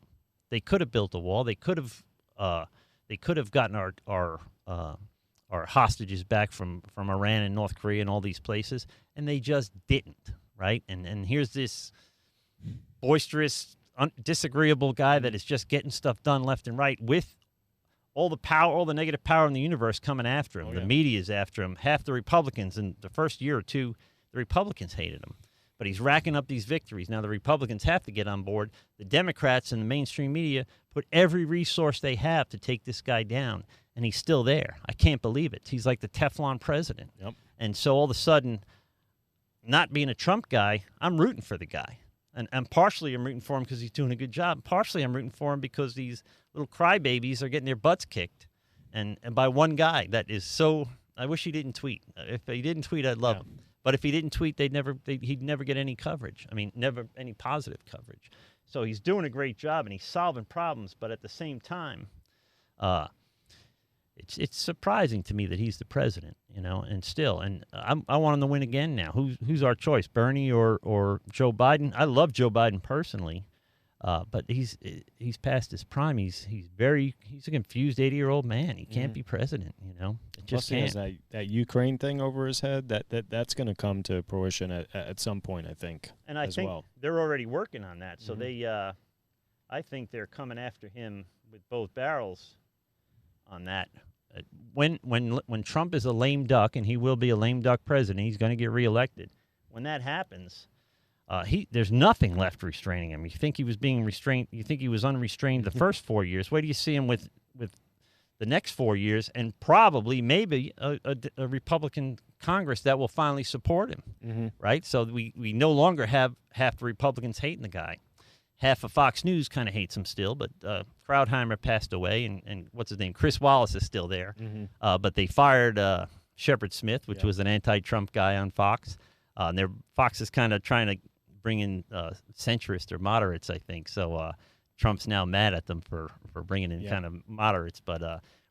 Speaker 1: They could have built a wall. They could have gotten our hostages back from Iran and North Korea and all these places, and they just didn't, right? And here's this boisterous, disagreeable guy that is just getting stuff done left and right with all the power, all the negative power in the universe coming after him. Oh, yeah. The media is after him. Half the Republicans in the first year or two, the Republicans hated him. But he's racking up these victories. Now the Republicans have to get on board. The Democrats and the mainstream media put every resource they have to take this guy down, and he's still there. I can't believe it. He's like the Teflon president. Yep. And so all of a sudden, not being a Trump guy, I'm rooting for the guy. And partially I'm rooting for him because he's doing a good job. Partially I'm rooting for him because these little crybabies are getting their butts kicked, and by one guy that is so. I wish he didn't tweet. If he didn't tweet, I'd love him. But if he didn't tweet, he'd never get any coverage. I mean, never any positive coverage. So he's doing a great job, and he's solving problems. But at the same time, it's surprising to me that he's the president, and still. And I want him to win again now. Who's our choice, Bernie or Joe Biden? I love Joe Biden personally, but he's past his prime. He's a confused 80-year-old man. He can't be president, It just can't.
Speaker 2: Plus he has that Ukraine thing over his head. That's going to come to fruition at some point, I think.
Speaker 1: And I think they're already working on that. So I think they're coming after him with both barrels on that. When Trump is a lame duck, and he will be a lame duck president, he's going to get reelected. When that happens, there's nothing left restraining him. You think he was being restrained? You think he was unrestrained the first 4 years? Where do you see him with the next 4 years, and probably maybe a Republican Congress that will finally support him, right? So we no longer have half the Republicans hating the guy. Half of Fox News kind of hates him still, but Kraudheimer passed away, and what's his name? Chris Wallace is still there. But they fired Shepard Smith, which was an anti-Trump guy on Fox. And Fox is kind of trying to bring in centrists or moderates, I think. So Trump's now mad at them for bringing in kind of moderates. But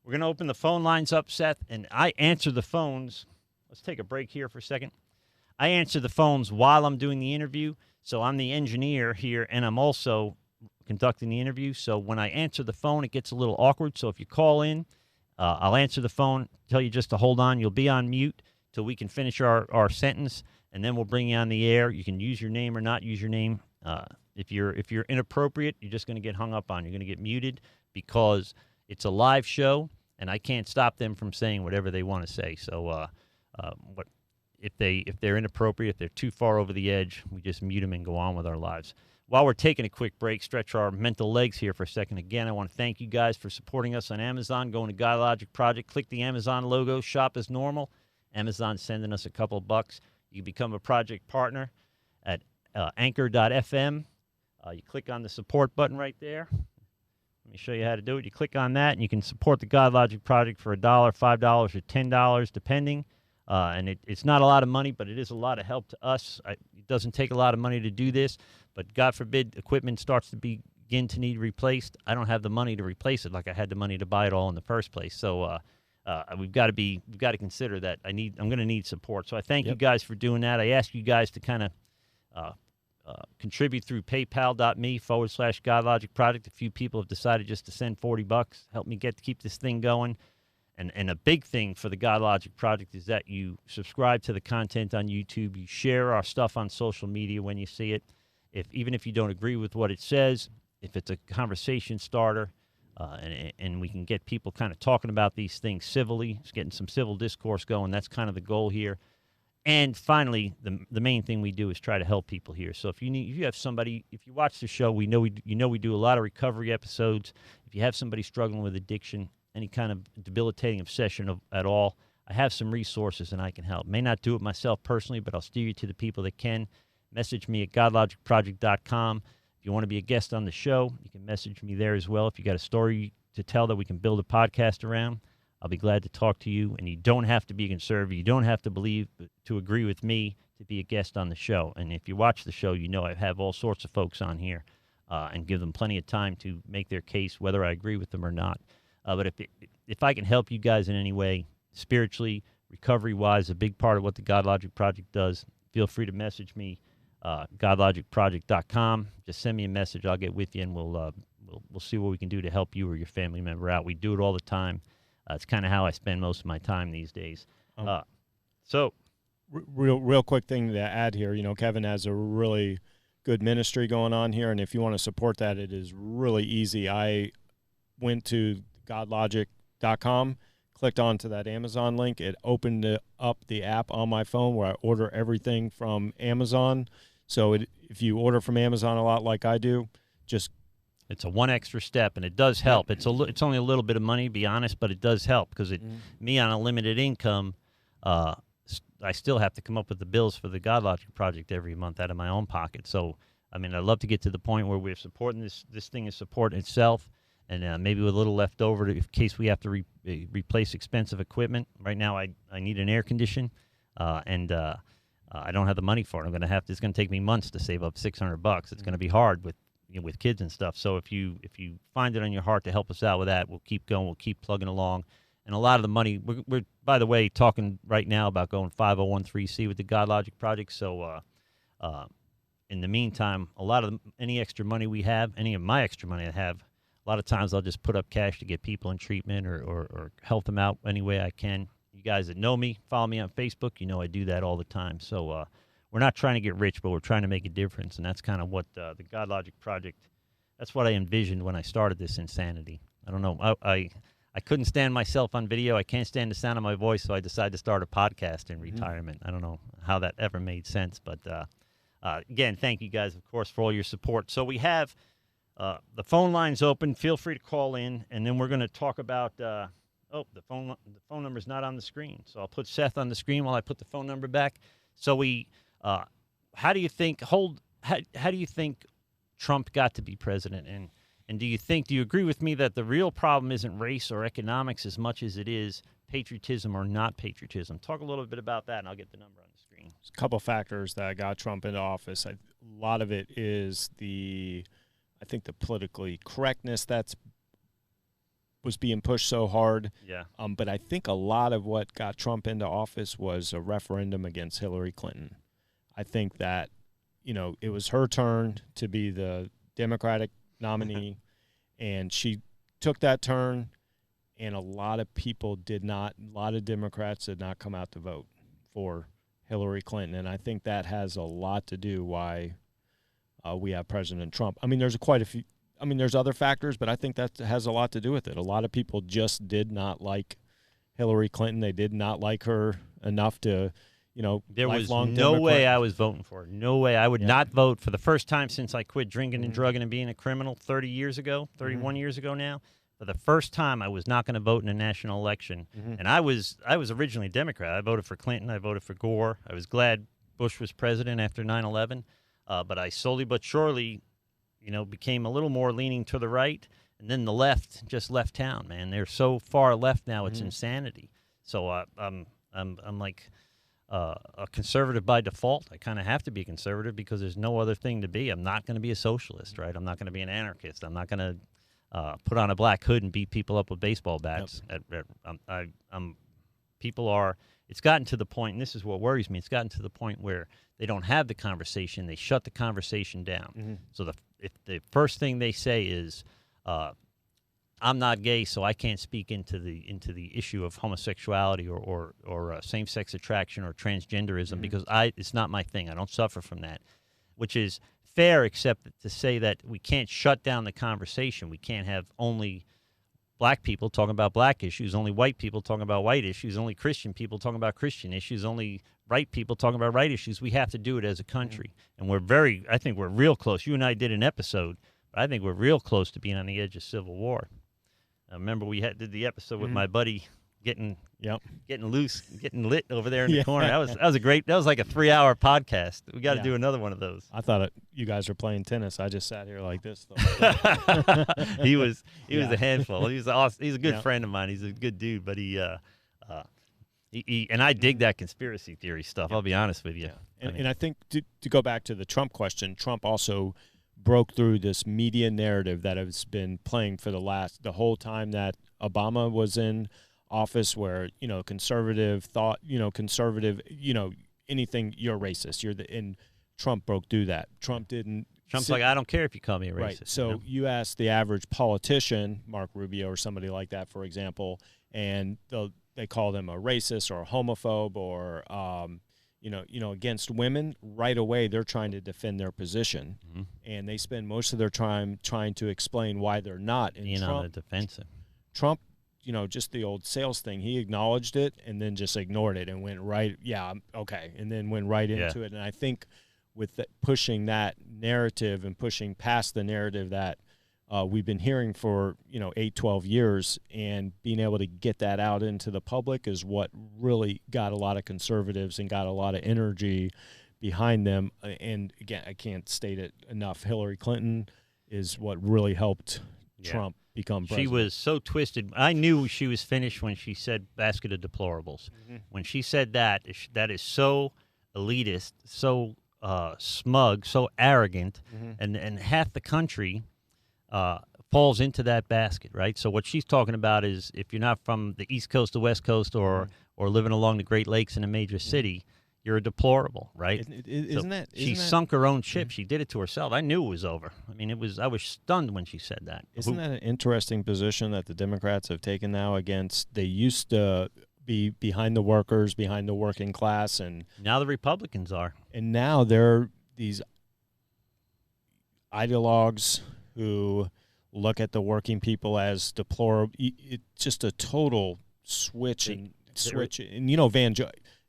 Speaker 1: we're going to open the phone lines up, Seth, and I answer the phones. Let's take a break here for a second. I answer the phones while I'm doing the interview. So I'm the engineer here, and I'm also conducting the interview. So when I answer the phone, it gets a little awkward. So if you call in, I'll answer the phone, tell you just to hold on. You'll be on mute till we can finish our sentence, and then we'll bring you on the air. You can use your name or not use your name. If you're inappropriate, you're just going to get hung up on. You're going to get muted because it's a live show, and I can't stop them from saying whatever they want to say. So if they're inappropriate, if they're too far over the edge, we just mute them and go on with our lives. While we're taking a quick break, stretch our mental legs here for a second. Again, I want to thank you guys for supporting us on Amazon. Going to GodLogic Project, click the Amazon logo, shop as normal. Amazon's sending us a couple of bucks. You become a project partner at anchor.fm. You click on the support button right there. Let me show you how to do it. You click on that, and you can support the GodLogic Project for $1, $5, or $10, depending. And it's not a lot of money, but it is a lot of help to us. It doesn't take a lot of money to do this, but God forbid equipment starts to begin to need replaced. I don't have the money to replace it like I had the money to buy it all in the first place. So we've got to consider that I'm going to need support. So I thank you guys for doing that. I ask you guys to kind of contribute through paypal.me/GodLogic Project. A few people have decided just to send $40, help me keep this thing going. And a big thing for the GodLogic Project is that you subscribe to the content on YouTube. You share our stuff on social media when you see it. Even if you don't agree with what it says, if it's a conversation starter, and we can get people kind of talking about these things civilly, it's getting some civil discourse going. That's kind of the goal here. And finally, the main thing we do is try to help people here. So if you have somebody, if you watch the show, we do a lot of recovery episodes. If you have somebody struggling with addiction, any kind of debilitating obsession at all, I have some resources and I can help. May not do it myself personally, but I'll steer you to the people that can. Message me at godlogicproject.com. If you want to be a guest on the show, you can message me there as well. If you got a story to tell that we can build a podcast around, I'll be glad to talk to you. And you don't have to be a conservative. You don't have to agree with me to be a guest on the show. And if you watch the show, you know I have all sorts of folks on here and give them plenty of time to make their case, whether I agree with them or not. But if I can help you guys in any way, spiritually, recovery-wise, a big part of what the GodLogic Project does, feel free to message me, godlogicproject.com. Just send me a message. I'll get with you, and we'll see what we can do to help you or your family member out. We do it all the time. It's kind of how I spend most of my time these days.
Speaker 2: Real quick thing to add here. Kevin has a really good ministry going on here, and if you want to support that, it is really easy. I went to GodLogic.com, clicked onto that Amazon link. It opened up the app on my phone where I order everything from Amazon. So if you order from Amazon a lot like I do,
Speaker 1: it's a one extra step, and it does help. It's only a little bit of money, to be honest, but it does help because me on a limited income, I still have to come up with the bills for the GodLogic Project every month out of my own pocket. So, I'd love to get to the point where we're supporting this thing is supporting itself. And maybe with a little left over in case we have to replace expensive equipment. Right now, I need an air condition, and I don't have the money for it. It's going to take me months to save up $600. It's going to be hard with kids and stuff. So if you find it on your heart to help us out with that, we'll keep going. We'll keep plugging along. And a lot of the money, we're by the way talking right now about going 501(c) with the GodLogic Project. So in the meantime, any extra money we have, any of my extra money I have. A lot of times I'll just put up cash to get people in treatment or help them out any way I can. You guys that know me, follow me on Facebook, I do that all the time. So we're not trying to get rich, but we're trying to make a difference, and that's kind of what the GodLogic Project, that's what I envisioned when I started this insanity. I don't know. I couldn't stand myself on video. I can't stand the sound of my voice, so I decided to start a podcast in retirement. I don't know how that ever made sense, but again, thank you guys, of course, for all your support. So we have... the phone line's open. Feel free to call in, and then we're going to talk about. The phone number's not on the screen, so I'll put Seth on the screen while I put the phone number back. So how do you think? How do you think Trump got to be president? And do you agree with me that the real problem isn't race or economics as much as it is patriotism or not patriotism? Talk a little bit about that, and I'll get the number on the screen.
Speaker 2: There's a couple factors that got Trump into office. A lot of it is I think the politically correctness was being pushed so hard.
Speaker 1: Yeah.
Speaker 2: But I think a lot of what got Trump into office was a referendum against Hillary Clinton. I think that, it was her turn to be the Democratic nominee, and she took that turn, and a lot of people a lot of Democrats did not come out to vote for Hillary Clinton, and I think that has a lot to do why we have President Trump. I mean, there's quite a few. I mean, there's other factors, but I think that has a lot to do with it. A lot of people just did not like Hillary Clinton. They did not like her enough to,
Speaker 1: there was no
Speaker 2: Democrat.
Speaker 1: way I was voting for her. No way. I would not vote for the first time since I quit drinking and drugging and being a criminal 30 years ago, 31 years ago now. For the first time, I was not going to vote in a national election. And I was originally a Democrat. I voted for Clinton. I voted for Gore. I was glad Bush was president after 9/11. But I slowly but surely, became a little more leaning to the right. And then the left just left town, man. They're so far left now, it's insanity. So I'm like a conservative by default. I kind of have to be a conservative because there's no other thing to be. I'm not going to be a socialist, right? I'm not going to be an anarchist. I'm not going to put on a black hood and beat people up with baseball bats. People are. It's gotten to the point, and this is what worries me. It's gotten to the point where they don't have the conversation. They shut the conversation down. So if the first thing they say is, "I'm not gay, so I can't speak into the issue of homosexuality or same-sex attraction or transgenderism because it's not my thing. I don't suffer from that," which is fair, except to say that we can't shut down the conversation. We can't have only black people talking about black issues, only white people talking about white issues, only Christian people talking about Christian issues, only right people talking about right issues. We have to do it as a country. And I think we're real close. You and I did an episode, but I think we're real close to being on the edge of civil war. I remember we did the episode with my buddy getting loose, getting lit over there in the corner. That was like a 3-hour podcast. We got to do another one of those.
Speaker 2: I thought you guys were playing tennis. I just sat here like this.
Speaker 1: He was a handful. He's awesome. He's a good friend of mine. He's a good dude, but he and I dig that conspiracy theory stuff. I'll be honest with you.
Speaker 2: And I think to go back to the Trump question, Trump also broke through this media narrative that has been playing for the whole time that Obama was in office, where conservative thought, anything, you're racist, and Trump broke through that. Trump's
Speaker 1: like, I don't care if you call me a racist.
Speaker 2: Right. So you ask the average politician, Mark Rubio or somebody like that, for example, and they call them a racist or a homophobe or against women. Right away, they're trying to defend their position, and they spend most of their time trying to explain why they're not. And
Speaker 1: on the defensive.
Speaker 2: Trump, just the old sales thing. He acknowledged it and then just ignored it and went right, okay, and then went right into it. And I think with pushing that narrative and pushing past the narrative that we've been hearing for 8-12 years, and being able to get that out into the public is what really got a lot of conservatives and got a lot of energy behind them. And again, I can't state it enough. Hillary Clinton is what really helped Trump become president.
Speaker 1: She was so twisted. I knew she was finished when she said basket of deplorables. When she said that is so elitist, so smug, so arrogant, and half the country falls into that basket, right? So what she's talking about is if you're not from the East Coast, the West Coast, or living along the Great Lakes in a major city, you're a deplorable, right? She sunk her own ship. She did it to herself. I knew it was over. I mean, I was stunned when she said that.
Speaker 2: Isn't that an interesting position that the Democrats have taken now against? They used to be behind the workers, behind the working class, and
Speaker 1: now the Republicans are.
Speaker 2: And now they're these ideologues who look at the working people as deplorable. It's just a total switch. And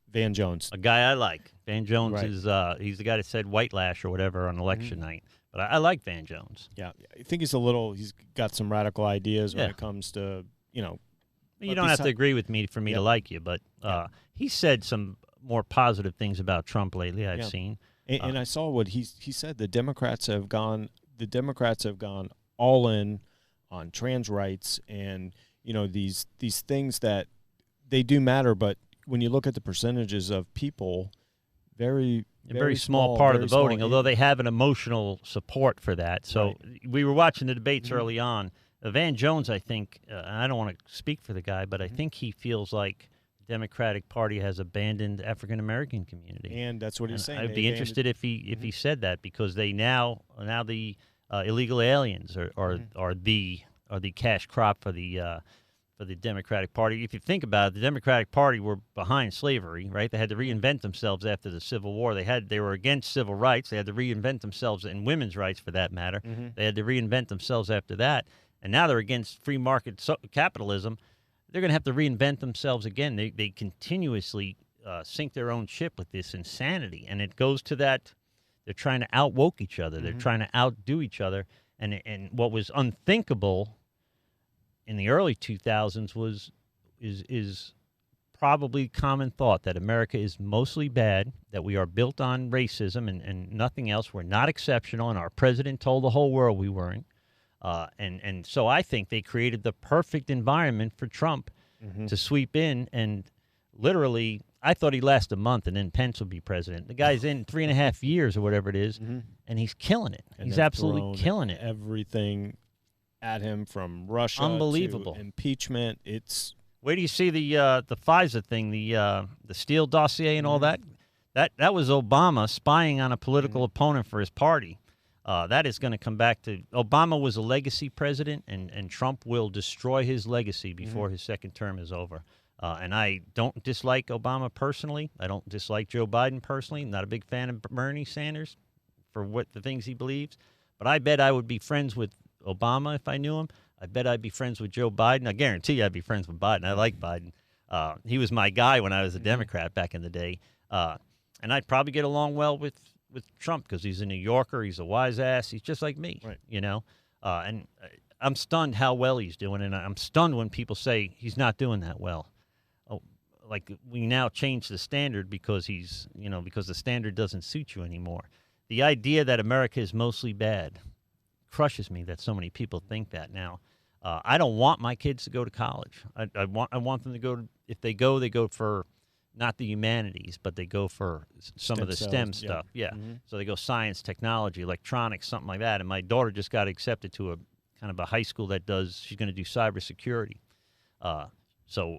Speaker 2: Van Jones,
Speaker 1: a guy I like. Van Jones is he's the guy that said white lash or whatever on election night. But I like Van Jones.
Speaker 2: Yeah, I think he's got some radical ideas when it comes to
Speaker 1: You don't have to agree with me for me to like you, but he said some more positive things about Trump lately. I've seen,
Speaker 2: and I saw what he said. The Democrats have gone all in on trans rights, and these things that they do matter, but when you look at the percentages of people, very
Speaker 1: small part of the voting, although they have an emotional support for that. So we were watching the debates early on. Van Jones, I think, I don't want to speak for the guy, but I think he feels like the Democratic Party has abandoned African-American community.
Speaker 2: And that's what he's saying.
Speaker 1: I'd be interested if he said that, because they now the illegal aliens are the cash crop for the Democratic Party. If you think about it, the Democratic Party were behind slavery, right? They had to reinvent themselves after the Civil War. They were against civil rights. They had to reinvent themselves, and women's rights for that matter. They had to reinvent themselves after that. And now they're against free market capitalism. They're going to have to reinvent themselves again. They continuously sink their own ship with this insanity. And it goes to that they're trying to outwoke each other. They're trying to outdo each other. And what was unthinkable in the early 2000s is probably common thought that America is mostly bad, that we are built on racism and nothing else. We're not exceptional, and our president told the whole world we weren't. And so I think they created the perfect environment for Trump to sweep in, and literally, I thought he'd last a month and then Pence would be president. The guy's in 3.5 years or whatever it is, and he's killing it.
Speaker 2: And
Speaker 1: he's absolutely killing it.
Speaker 2: Everything at him, from Russia
Speaker 1: Unbelievable.
Speaker 2: to impeachment. It's
Speaker 1: where do you see the FISA thing, the Steele dossier and all that? That was Obama spying on a political opponent for his party. That is going to come back to Obama was a legacy president, and Trump will destroy his legacy before his second term is over. And I don't dislike Obama personally. I don't dislike Joe Biden personally. I'm not a big fan of Bernie Sanders for what the things he believes. But I bet I would be friends with Obama if I knew him. I bet I'd be friends with Joe Biden. I guarantee you I'd be friends with Biden. I like Biden. He was my guy when I was a Democrat back in the day. And I'd probably get along well with Trump because he's a New Yorker. He's a wise ass. He's just like me,
Speaker 2: right.
Speaker 1: You know. And I'm stunned how well he's doing, and I'm stunned when people say he's not doing that well. Oh, like we now change the standard because because the standard doesn't suit you anymore. The idea that America is mostly bad crushes me that so many people think that now. I don't want my kids to go to college. I want them to go if they go for not the humanities, but they go for some of the STEM stuff. Yeah. So they go science, technology, electronics, something like that. And my daughter just got accepted to a kind of a high school she's going to do cybersecurity. So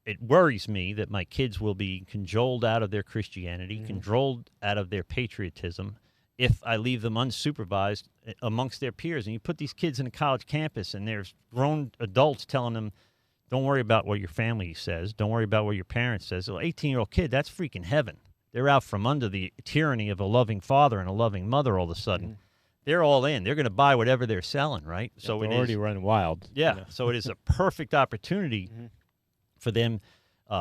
Speaker 1: it worries me that my kids will be cajoled out of their Christianity, cajoled out of their patriotism, if I leave them unsupervised amongst their peers. And you put these kids in a college campus, and there's grown adults telling them, don't worry about what your family says. Don't worry about what your parents says. Well, 18-year-old kid, that's freaking heaven. They're out from under the tyranny of a loving father and a loving mother all of a sudden. They're all in. They're going to buy whatever they're selling, right?
Speaker 2: Yeah, so they're already running wild.
Speaker 1: Yeah, you know? So it is a perfect opportunity for them.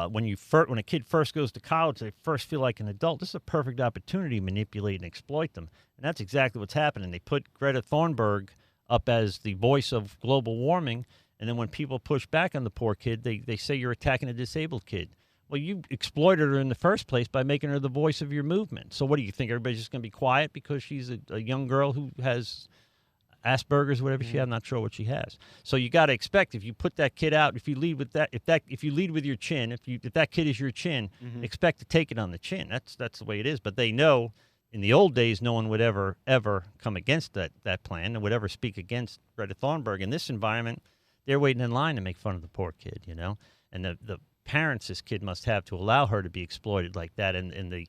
Speaker 1: When a kid first goes to college, they first feel like an adult. This is a perfect opportunity to manipulate and exploit them. And that's exactly what's happening. They put Greta Thunberg up as the voice of global warming, and then when people push back on the poor kid, they say you're attacking a disabled kid. Well, you exploited her in the first place by making her the voice of your movement. So what do you think? Everybody's just going to be quiet because she's a young girl who has Asperger's, whatever she has? I'm not sure what she has. So you got to expect, if you put that kid out, if you lead with that, if you lead with your chin, if that kid is your chin, expect to take it on the chin. That's the way it is. But they know in the old days, no one would ever come against that plan and would ever speak against Greta Thunberg. In this environment, they're waiting in line to make fun of the poor kid, you know. And the parents this kid must have to allow her to be exploited like that, and the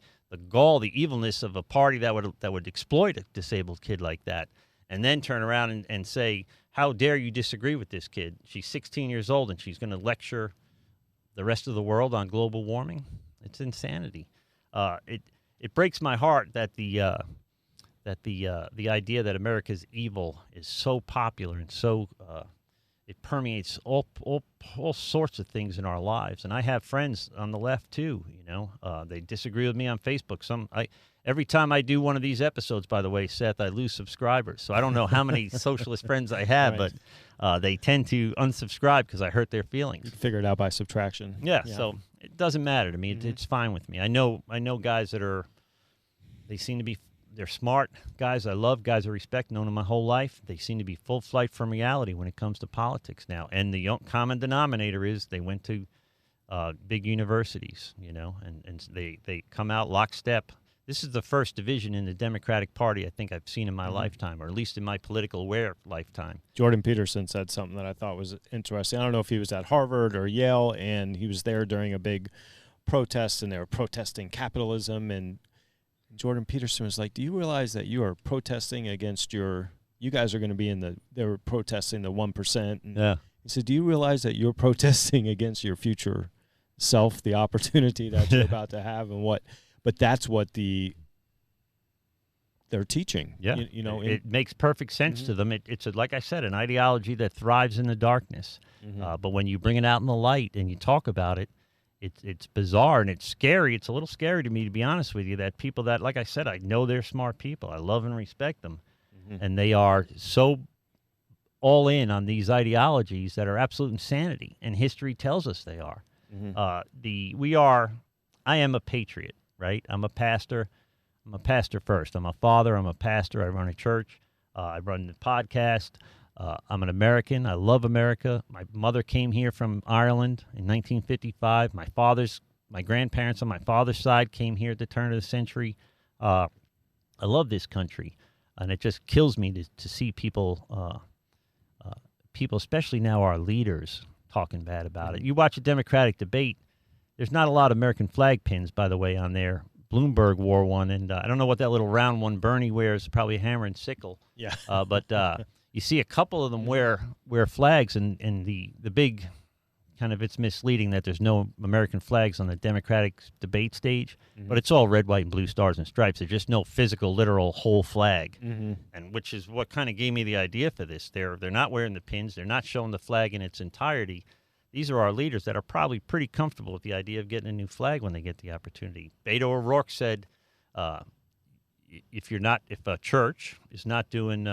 Speaker 1: gall, the evilness of a party that would exploit a disabled kid like that. And then turn around and say, how dare you disagree with this kid? She's 16 years old, and she's going to lecture the rest of the world on global warming. It's insanity. It breaks my heart that the idea that America's evil is so popular and so it permeates all sorts of things in our lives. And I have friends on the left too. You know, they disagree with me on Facebook. Every time I do one of these episodes, by the way, Seth, I lose subscribers. So I don't know how many socialist friends I have,
Speaker 2: right.
Speaker 1: But they tend to unsubscribe because I hurt their feelings.
Speaker 2: You figure it out by subtraction.
Speaker 1: Yeah, so it doesn't matter to me. It's fine with me. I know guys that they're smart guys. I love guys I respect, known them my whole life. They seem to be full flight from reality when it comes to politics now. And the common denominator is they went to big universities, you know, and they come out lockstep. This is the first division in the Democratic Party I think I've seen in my lifetime, or at least in my political aware lifetime.
Speaker 2: Jordan Peterson said something that I thought was interesting. I don't know if he was at Harvard or Yale, and he was there during a big protest, and they were protesting capitalism, and Jordan Peterson was like, do you realize that you are protesting against you guys are going to be they were protesting the 1%. And
Speaker 1: yeah.
Speaker 2: he said, do you realize that you're protesting against your future self, the opportunity that you're about to have but that's what they're teaching.
Speaker 1: Yeah. It makes perfect sense to them. It's like I said, an ideology that thrives in the darkness. But when you bring it out in the light and you talk about it, it's bizarre and it's scary. It's a little scary to me, to be honest with you, that people that, like I said, I know they're smart people. I love and respect them. And they are so all in on these ideologies that are absolute insanity. And history tells us they are. I am a patriot, right? I'm a pastor. I'm a pastor first. I'm a father. I'm a pastor. I run a church. I run the podcast. I'm an American. I love America. My mother came here from Ireland in 1955. My grandparents on my father's side came here at the turn of the century. I love this country, and it just kills me to see people, especially now our leaders, talking bad about it. You watch a Democratic debate, there's not a lot of American flag pins, by the way, on there. Bloomberg wore one, and I don't know what that little round one Bernie wears, probably a hammer and sickle.
Speaker 2: Yeah.
Speaker 1: But you see a couple of them wear flags, and the big kind of, it's misleading that there's no American flags on the Democratic debate stage, but it's all red, white, and blue stars and stripes. There's just no physical, literal whole flag, and which is what kind of gave me the idea for this. They're not wearing the pins. They're not showing the flag in its entirety. These are our leaders that are probably pretty comfortable with the idea of getting a new flag when they get the opportunity. Beto O'Rourke said, if a church is not doing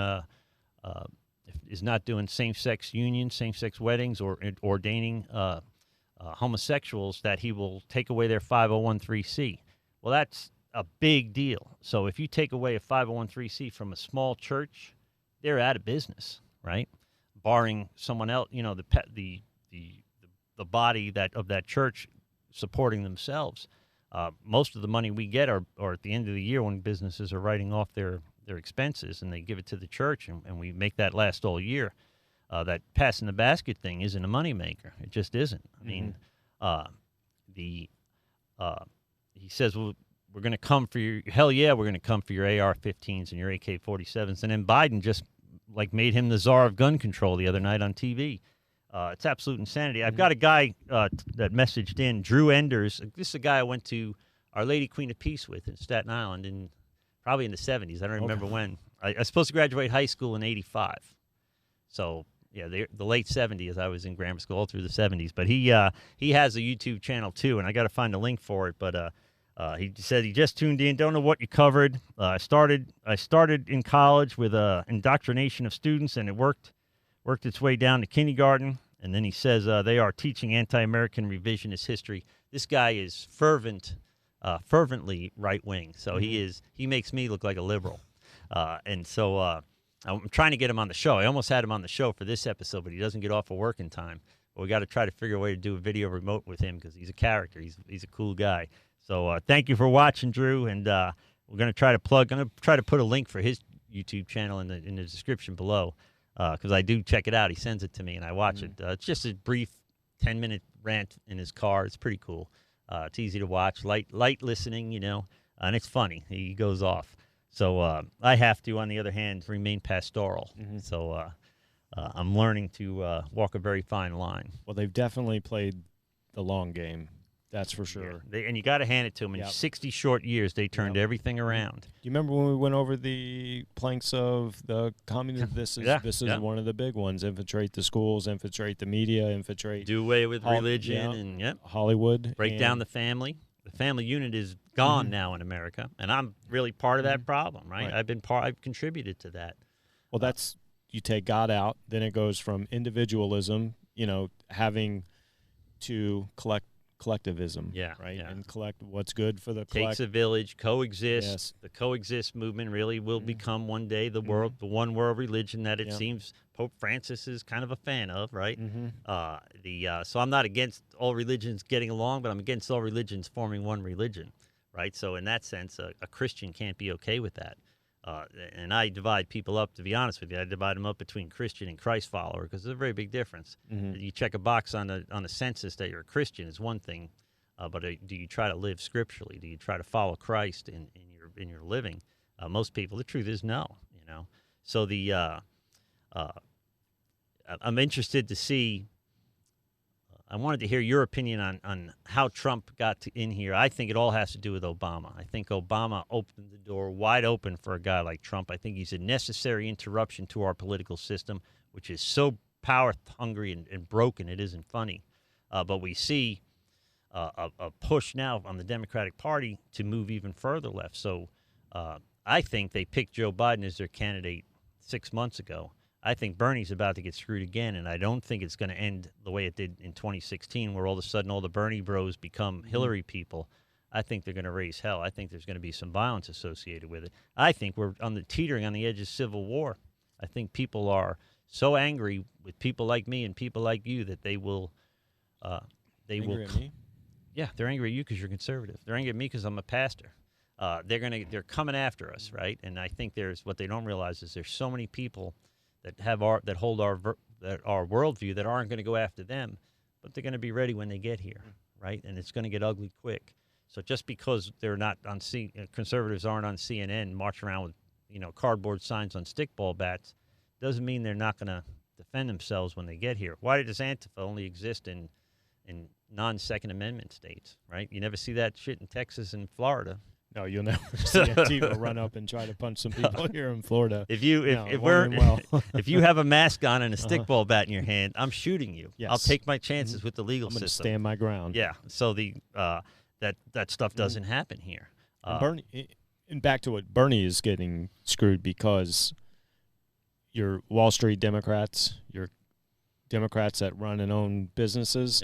Speaker 1: same-sex unions, same-sex weddings, or ordaining homosexuals, that he will take away their 501(c)(3). Well, that's a big deal. So if you take away a 501(c)(3) from a small church, they're out of business, right? Barring someone else, the body of that church supporting themselves. Most of the money we get are at the end of the year when businesses are writing off their expenses, and they give it to the church, and we make that last all year. That passing the basket thing isn't a moneymaker. It just isn't. I mean, he says, well, we're going to come for your, hell yeah, we're going to come for your AR-15s and your AK-47s. And then Biden just made him the czar of gun control the other night on TV. It's absolute insanity. I've got a guy that messaged in, Drew Enders. This is a guy I went to Our Lady Queen of Peace with in Staten Island probably in the 70s. I don't remember when. I was supposed to graduate high school in 85. So, yeah, the late 70s. I was in grammar school all through the 70s. But he has a YouTube channel, too, and I got to find a link for it. But he said he just tuned in. Don't know what you covered. I started in college with indoctrination of students, and it worked its way down to kindergarten. And then he says they are teaching anti-American revisionist history. This guy is fervently right-wing. So he makes me look like a liberal. And so I'm trying to get him on the show. I almost had him on the show for this episode, but he doesn't get off of work in time. But we got to try to figure a way to do a video remote with him because he's a character. He's a cool guy. So thank you for watching, Drew. And we're going to try to put a link for his YouTube channel in the description below. Because I do check it out. He sends it to me, and I watch it. It's just a brief 10-minute rant in his car. It's pretty cool. It's easy to watch, light listening, and it's funny. He goes off. So I have to, on the other hand, remain pastoral. So I'm learning to walk a very fine line.
Speaker 2: Well, they've definitely played the long game. That's for sure.
Speaker 1: Yeah. And you got to hand it to them. In 60 short years, they turned everything around.
Speaker 2: Do you remember when we went over the planks of the communism? This is one of the big ones. Infiltrate the schools, infiltrate the media,
Speaker 1: do away with religion, and
Speaker 2: Hollywood.
Speaker 1: Break down the family. The family unit is gone now in America, and I'm really part of that problem, right? I've contributed to that.
Speaker 2: Well, you take God out, then it goes from individualism, having to collectivism, right?
Speaker 1: Yeah.
Speaker 2: And collect what's good for the
Speaker 1: takes a village, coexist. Yes. The coexist movement really will become one day the one world religion that it seems Pope Francis is kind of a fan of, right? So I'm not against all religions getting along, but I'm against all religions forming one religion, right? So in that sense, a Christian can't be okay with that. And I divide people up, to be honest with you. I divide them up between Christian and Christ follower because there's a very big difference. You check a box on the census that you're a Christian is one thing, but do you try to live scripturally? Do you try to follow Christ in your in your living. Most people, the truth is no. So I'm interested to see. I wanted to hear your opinion on how Trump got in here. I think it all has to do with Obama. I think Obama opened the door wide open for a guy like Trump. I think he's a necessary interruption to our political system, which is so power-hungry and broken it isn't funny. But we see a push now on the Democratic Party to move even further left. So I think they picked Joe Biden as their candidate 6 months ago. I think Bernie's about to get screwed again, and I don't think it's going to end the way it did in 2016, where all of a sudden all the Bernie bros become Hillary people. I think they're going to raise hell. I think there's going to be some violence associated with it. I think we're teetering on the edge of civil war. I think people are so angry with people like me and people like you that they will.
Speaker 2: Angry at me?
Speaker 1: Yeah, they're angry at you because you're conservative. They're angry at me because I'm a pastor. They're coming after us, right? And I think what they don't realize is there's so many people that hold our worldview that aren't going to go after them, but they're going to be ready when they get here, right? And it's going to get ugly quick. So just because they're not on conservatives aren't on CNN marching around with cardboard signs on stickball bats, doesn't mean they're not going to defend themselves when they get here. Why does Antifa only exist in non-Second Amendment states, right? You never see that shit in Texas and Florida.
Speaker 2: No, you'll never see Antifa run up and try to punch some people here in Florida.
Speaker 1: If you have a mask on and a stickball bat in your hand, I'm shooting you.
Speaker 2: Yes.
Speaker 1: I'll take my chances with the legal
Speaker 2: I'm gonna
Speaker 1: system.
Speaker 2: Stand my ground.
Speaker 1: Yeah. So that stuff doesn't happen here.
Speaker 2: And back to what Bernie is getting screwed because your Wall Street Democrats, your Democrats that run and own businesses,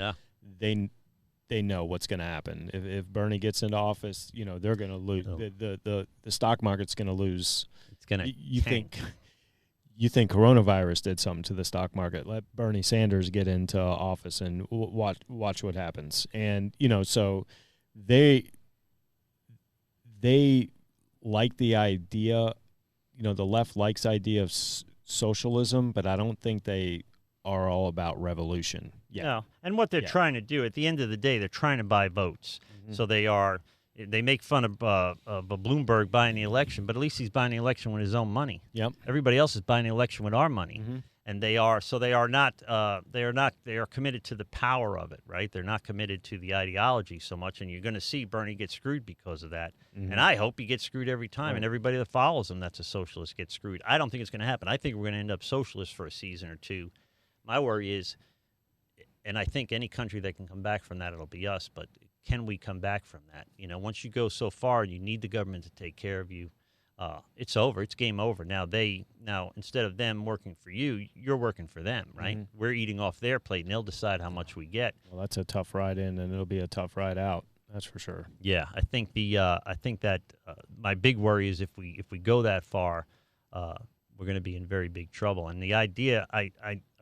Speaker 2: they know what's going to happen. If Bernie gets into office, they're going to lose. The stock market's going to lose.
Speaker 1: It's going to
Speaker 2: you think coronavirus did something to the stock market? Let Bernie Sanders get into office and watch what happens. And so they like the idea. The left likes the idea of socialism, but I don't think they are all about revolution. Yeah.
Speaker 1: No. And what they're trying to do at the end of the day, they're trying to buy votes. So they make fun of Bloomberg buying the election, but at least he's buying the election with his own money.
Speaker 2: Yep.
Speaker 1: Everybody else is buying the election with our money. And they are committed to the power of it, right? They're not committed to the ideology so much, and you're going to see Bernie get screwed because of that. And I hope he gets screwed every time, and everybody that follows him that's a socialist gets screwed. I don't think it's going to happen. I think we're going to end up socialist for a season or two. My worry is, and I think any country that can come back from that, it'll be us, but can we come back from that? Once you go so far, you need the government to take care of you. It's over. It's game over. Now instead of them working for you, you're working for them, right? We're eating off their plate, and they'll decide how much we get.
Speaker 2: Well, that's a tough ride in, and it'll be a tough ride out. That's for sure.
Speaker 1: Yeah, I think that my big worry is if we go that far, we're going to be in very big trouble. And the idea, I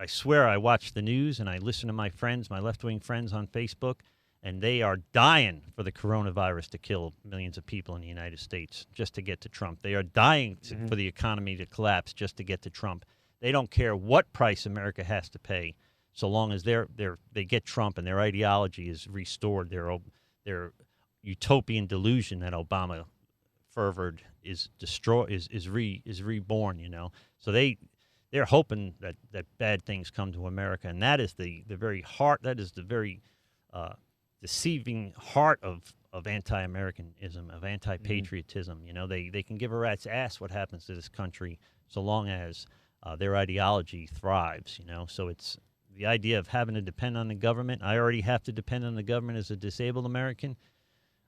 Speaker 1: swear, I watch the news and I listen to my friends, my left-wing friends on Facebook, and they are dying for the coronavirus to kill millions of people in the United States just to get to Trump. They are dying for the economy to collapse just to get to Trump. They don't care what price America has to pay, so long as they get Trump and their ideology is restored. Their utopian delusion that Obama furthered is reborn. So they're hoping that bad things come to America, and that is the very heart. That is the very deceiving heart of anti-Americanism, of anti-patriotism. They can give a rat's ass what happens to this country so long as their ideology thrives. So it's the idea of having to depend on the government. I already have to depend on the government as a disabled American,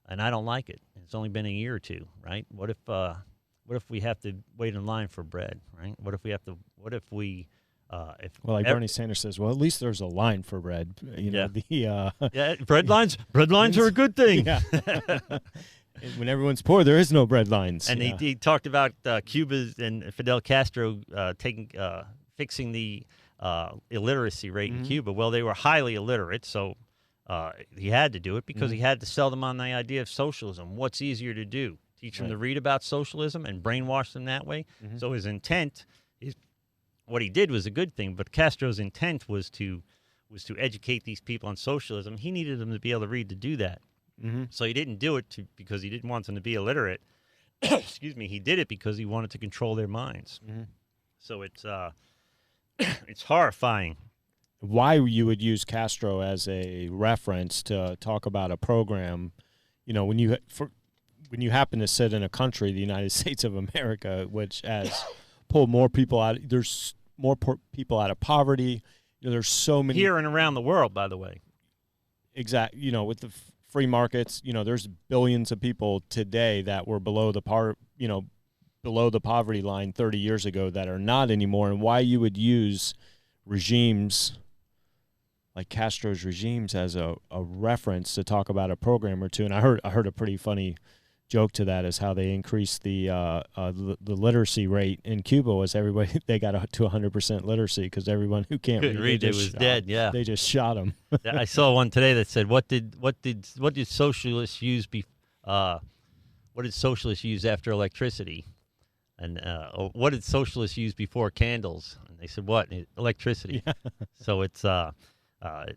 Speaker 1: and I don't like it. It's only been a year or two, right? What if we have to wait in line for bread, right?
Speaker 2: Bernie Sanders says, well, at least there's a line for bread.
Speaker 1: Bread lines are a good thing.
Speaker 2: Yeah. When everyone's poor, there is no bread lines.
Speaker 1: And he talked about Cuba and Fidel Castro fixing the illiteracy rate in Cuba. Well, they were highly illiterate, so he had to do it because he had to sell them on the idea of socialism. What's easier to do? Teach them to read about socialism and brainwash them that way? So his intent is, what he did was a good thing, but Castro's intent was to educate these people on socialism. He needed them to be able to read to do that. So he didn't do it because he didn't want them to be illiterate. excuse me, he did it because he wanted to control their minds.
Speaker 2: Mm-hmm.
Speaker 1: So it's it's horrifying.
Speaker 2: Why you would use Castro as a reference to talk about a program, when you happen to sit in a country, the United States of America, which has pulled more people out, there's more people out of poverty. There's so many
Speaker 1: here and around the world, by the way.
Speaker 2: Exact. With the free markets, there's billions of people today that were below the poverty line 30 years ago that are not anymore. And why you would use regimes like Castro's regimes as a reference to talk about a program or two. And I heard a pretty funny joke to that, is how they increased the literacy rate in Cuba was everybody, they got to 100% literacy because everyone who can't read
Speaker 1: was dead. Yeah,
Speaker 2: they just shot them.
Speaker 1: I saw one today that said, what did socialists use what did socialists use after electricity? And what did socialists use before candles? And they said, what? Electricity. Yeah. So it's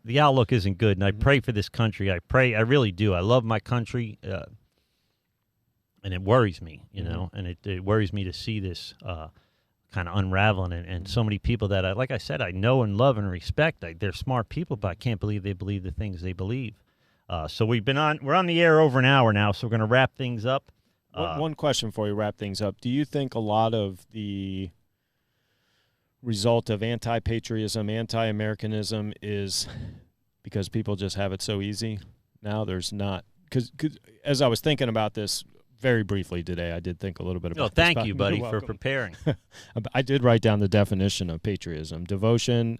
Speaker 1: the outlook isn't good, and I pray for this country. I really do. I love my country, and it worries me, and it worries me to see this kind of unraveling, and so many people that like I said, I know and love and respect. They're smart people, but I can't believe they believe the things they believe. So we're on the air over an hour now, so we're going to wrap things up.
Speaker 2: One question before we wrap things up. Do you think a lot of the result of anti-patriotism, anti-Americanism is because people just have it so easy now? There's not, because as I was thinking about this very briefly today, I did think a little bit about this.
Speaker 1: Thank you, buddy, for preparing.
Speaker 2: I did write down the definition of patriotism: devotion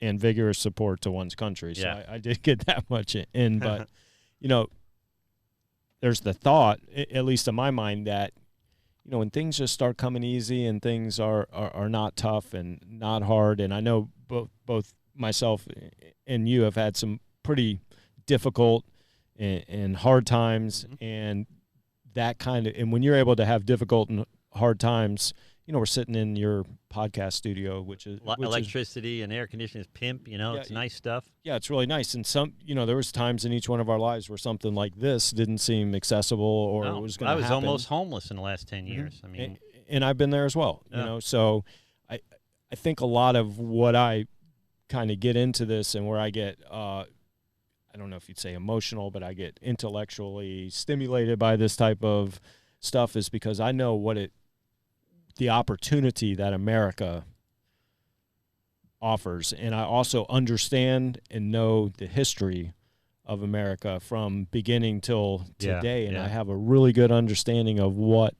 Speaker 2: and vigorous support to one's country. So yeah. I did get that much in, but there's the thought, at least in my mind, that when things just start coming easy and things are not tough and not hard, and I know both myself and you have had some pretty difficult and hard times, and that kind of, and when you're able to have difficult and hard times, we're sitting in your podcast studio, which
Speaker 1: electricity and air conditioning is pimp, it's nice stuff.
Speaker 2: Yeah, it's really nice. And there was times in each one of our lives where something like this didn't seem accessible or it was going to happen.
Speaker 1: I was almost homeless in the last 10 years. I mean,
Speaker 2: and I've been there as well, so I think a lot of what I kind of get into this and where I get, I don't know if you'd say emotional, but I get intellectually stimulated by this type of stuff is because I know the opportunity that America offers. And I also understand and know the history of America from beginning till today. And I have a really good understanding of what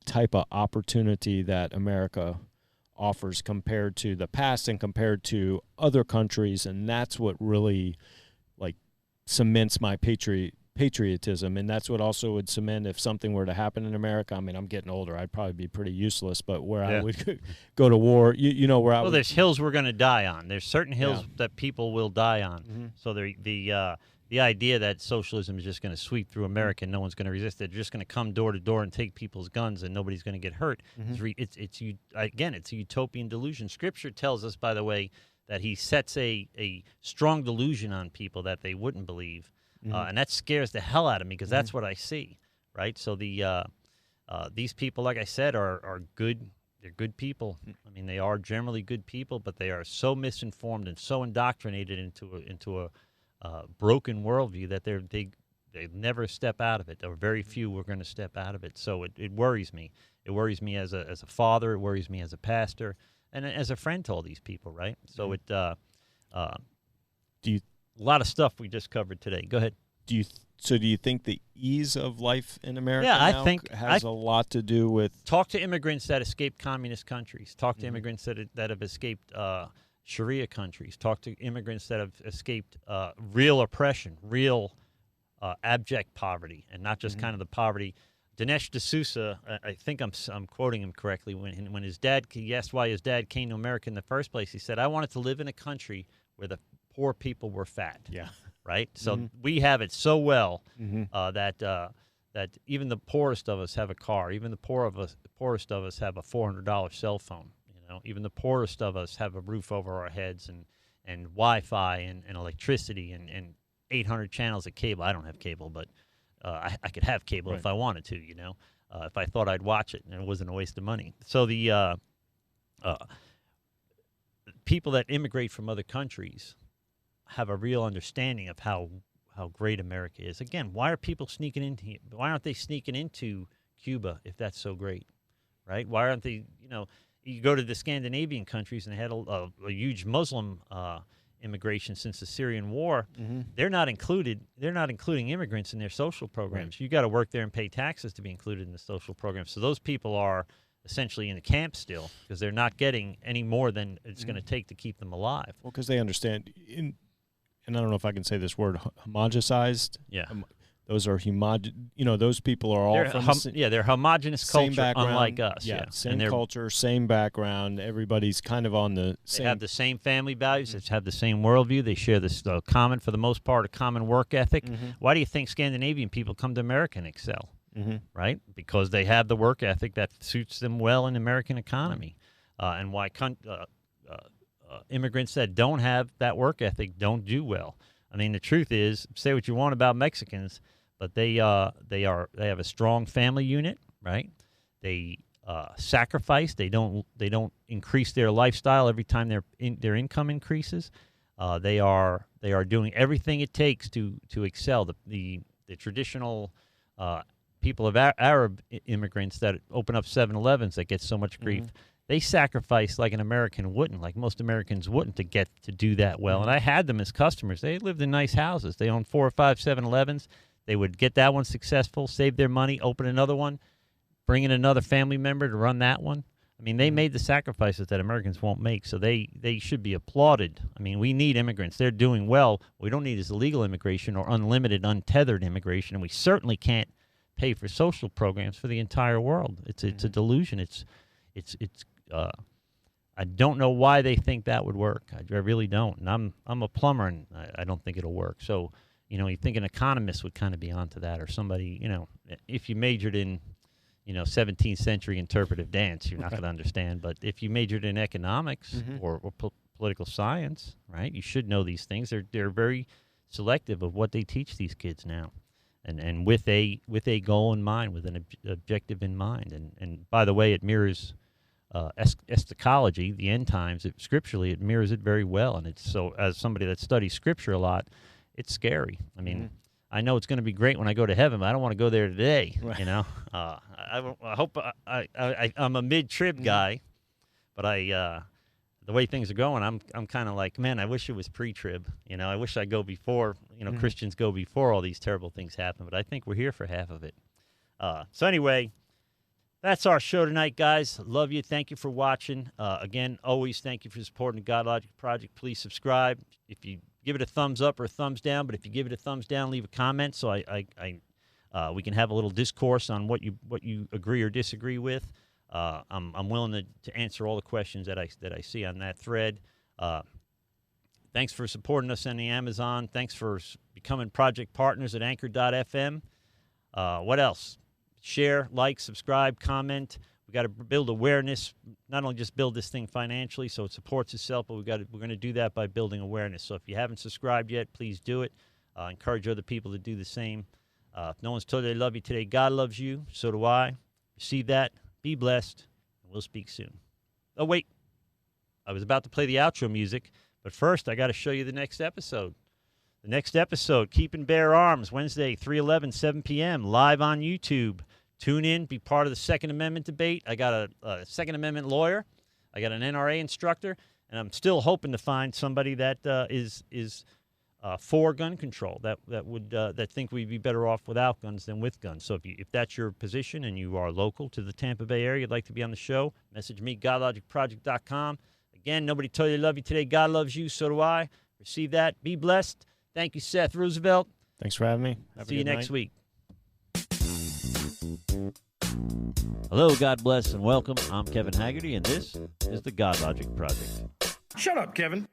Speaker 2: type of opportunity that America offers compared to the past and compared to other countries. And that's what really cements my patriotism, and that's what also would cement if something were to happen in America. I mean, I'm getting older; I'd probably be pretty useless. But where I would go to war, where
Speaker 1: there's hills we're going to die on. There's certain hills that people will die on. Mm-hmm. So the idea that socialism is just going to sweep through America and no one's going to resist it, they're just going to come door to door and take people's guns and nobody's going to get hurt. Mm-hmm. It's a utopian delusion. Scripture tells us, by the way, that he sets a strong delusion on people that they wouldn't believe. And that scares the hell out of me because that's what I see, right? So these people, like I said, are good. They're good people. I mean, they are generally good people, but they are so misinformed and so indoctrinated into a broken worldview that they never step out of it. There are very few who are going to step out of it. So it worries me. It worries me as a father. It worries me as a pastor and as a friend to all these people, right? So a lot of stuff we just covered today. Go ahead.
Speaker 2: Do you think the ease of life in America now has a lot to do with...
Speaker 1: Talk to immigrants that escaped communist countries. Talk to immigrants that have escaped Sharia countries. Talk to immigrants that have escaped real oppression, real abject poverty, and not just kind of the poverty. Dinesh D'Souza, I think I'm quoting him correctly, when his dad, he asked why his dad came to America in the first place, he said, I wanted to live in a country where the poor people were fat. Yeah. Right? So we have it so well that even the poorest of us have a car. Even the poorest of us have a $400 cell phone. Even the poorest of us have a roof over our heads and Wi-Fi and electricity and 800 channels of cable. I don't have cable, but I could have cable if I wanted to, if I thought I'd watch it and it wasn't a waste of money. So the people that immigrate from other countries have a real understanding of how great America is. Again, why are people sneaking into here? Why aren't they sneaking into Cuba if that's so great, right? Why aren't they, you go to the Scandinavian countries and they had a huge Muslim immigration since the Syrian war.
Speaker 2: Mm-hmm.
Speaker 1: They're not including immigrants in their social programs.
Speaker 2: Right.
Speaker 1: You got to work there and pay taxes to be included in the social program. So those people are essentially in the camp still because they're not getting any more than it's going to take to keep them alive.
Speaker 2: Well, because they understand, and I don't know if I can say this word, homogenized.
Speaker 1: Yeah.
Speaker 2: Those are those people are all
Speaker 1: they're homogenous culture, unlike us.
Speaker 2: Yeah, same culture, same background. Everybody's kind of on the same.
Speaker 1: They have the same family values. They have the same worldview. They share this common, for the most part, a common work ethic.
Speaker 2: Mm-hmm.
Speaker 1: Why do you think Scandinavian people come to America and excel?
Speaker 2: Mm-hmm.
Speaker 1: Right? Because they have the work ethic that suits them well in the American economy. And why immigrants that don't have that work ethic don't do well. I mean, the truth is, say what you want about Mexicans, but they have a strong family unit, right? They sacrifice. They don't increase their lifestyle every time their income increases. They are doing everything it takes to excel. The traditional people of Arab immigrants that open up 7-Elevens that get so much grief.
Speaker 2: Mm-hmm.
Speaker 1: They sacrifice like an American wouldn't, like most Americans wouldn't, to get to do that well.
Speaker 2: Mm-hmm.
Speaker 1: And I had them as customers. They lived in nice houses. They owned 4 or 5 7-Elevens. They would get that one successful, save their money, open another one, bring in another family member to run that one. I mean, they made the sacrifices that Americans won't make, so they should be applauded. I mean, we need immigrants. They're doing well. What we don't need is illegal immigration or unlimited, untethered immigration, and we certainly can't pay for social programs for the entire world. It's a delusion. It's I don't know why they think that would work. I really don't. And I'm a plumber, and I don't think it'll work. So, you think an economist would kind of be onto that, or somebody, if you majored in, 17th century interpretive dance, you're not going to understand. But if you majored in economics or political science, right, you should know these things. They're very selective of what they teach these kids now. And with a goal in mind, with an objective in mind. And by the way, it mirrors eschatology, the end times. Scripturally, it mirrors it very well. And it's so, as somebody that studies Scripture a lot, it's scary. I mean, I know it's going to be great when I go to heaven, but I don't want to go there today. Right. I hope I'm a mid-trib guy, but the way things are going, I'm kind of like, man, I wish it was pre-trib. I wish I go before, Christians go before all these terrible things happen. But I think we're here for half of it. So anyway, that's our show tonight, guys. Love you. Thank you for watching. Again, always thank you for supporting the GodLogic Project. Please subscribe. If you give it a thumbs up or a thumbs down, but if you give it a thumbs down, leave a comment so we can have a little discourse on what you agree or disagree with. I'm willing to answer all the questions that I see on that thread. Thanks for supporting us on the Amazon. Thanks for becoming project partners at Anchor.fm. What else? Share, like, subscribe, comment. We got to build awareness. Not only just build this thing financially so it supports itself, but we're going to do that by building awareness. So if you haven't subscribed yet, please do it. Encourage other people to do the same. If no one's told you they love you today, God loves you. So do I. Receive that. Be blessed. And we'll speak soon. Oh, wait. I was about to play the outro music, but first I got to show you the next episode. The next episode, Keep and Bear Arms, Wednesday, 3/11, 7 p.m., live on YouTube. Tune in, be part of the Second Amendment debate. I got a Second Amendment lawyer. I got an NRA instructor, and I'm still hoping to find somebody that is for gun control, that think we'd be better off without guns than with guns. So if that's your position and you are local to the Tampa Bay area, you'd like to be on the show, message me, GodLogicProject.com. Again, nobody told you they love you today. God loves you, so do I. Receive that. Be blessed. Thank you, Seth Roosevelt.
Speaker 2: Thanks for having me.
Speaker 1: See you next week. Hello, God bless, and welcome. I'm Kevin Haggerty, and this is the GodLogic Project.
Speaker 3: Shut up, Kevin.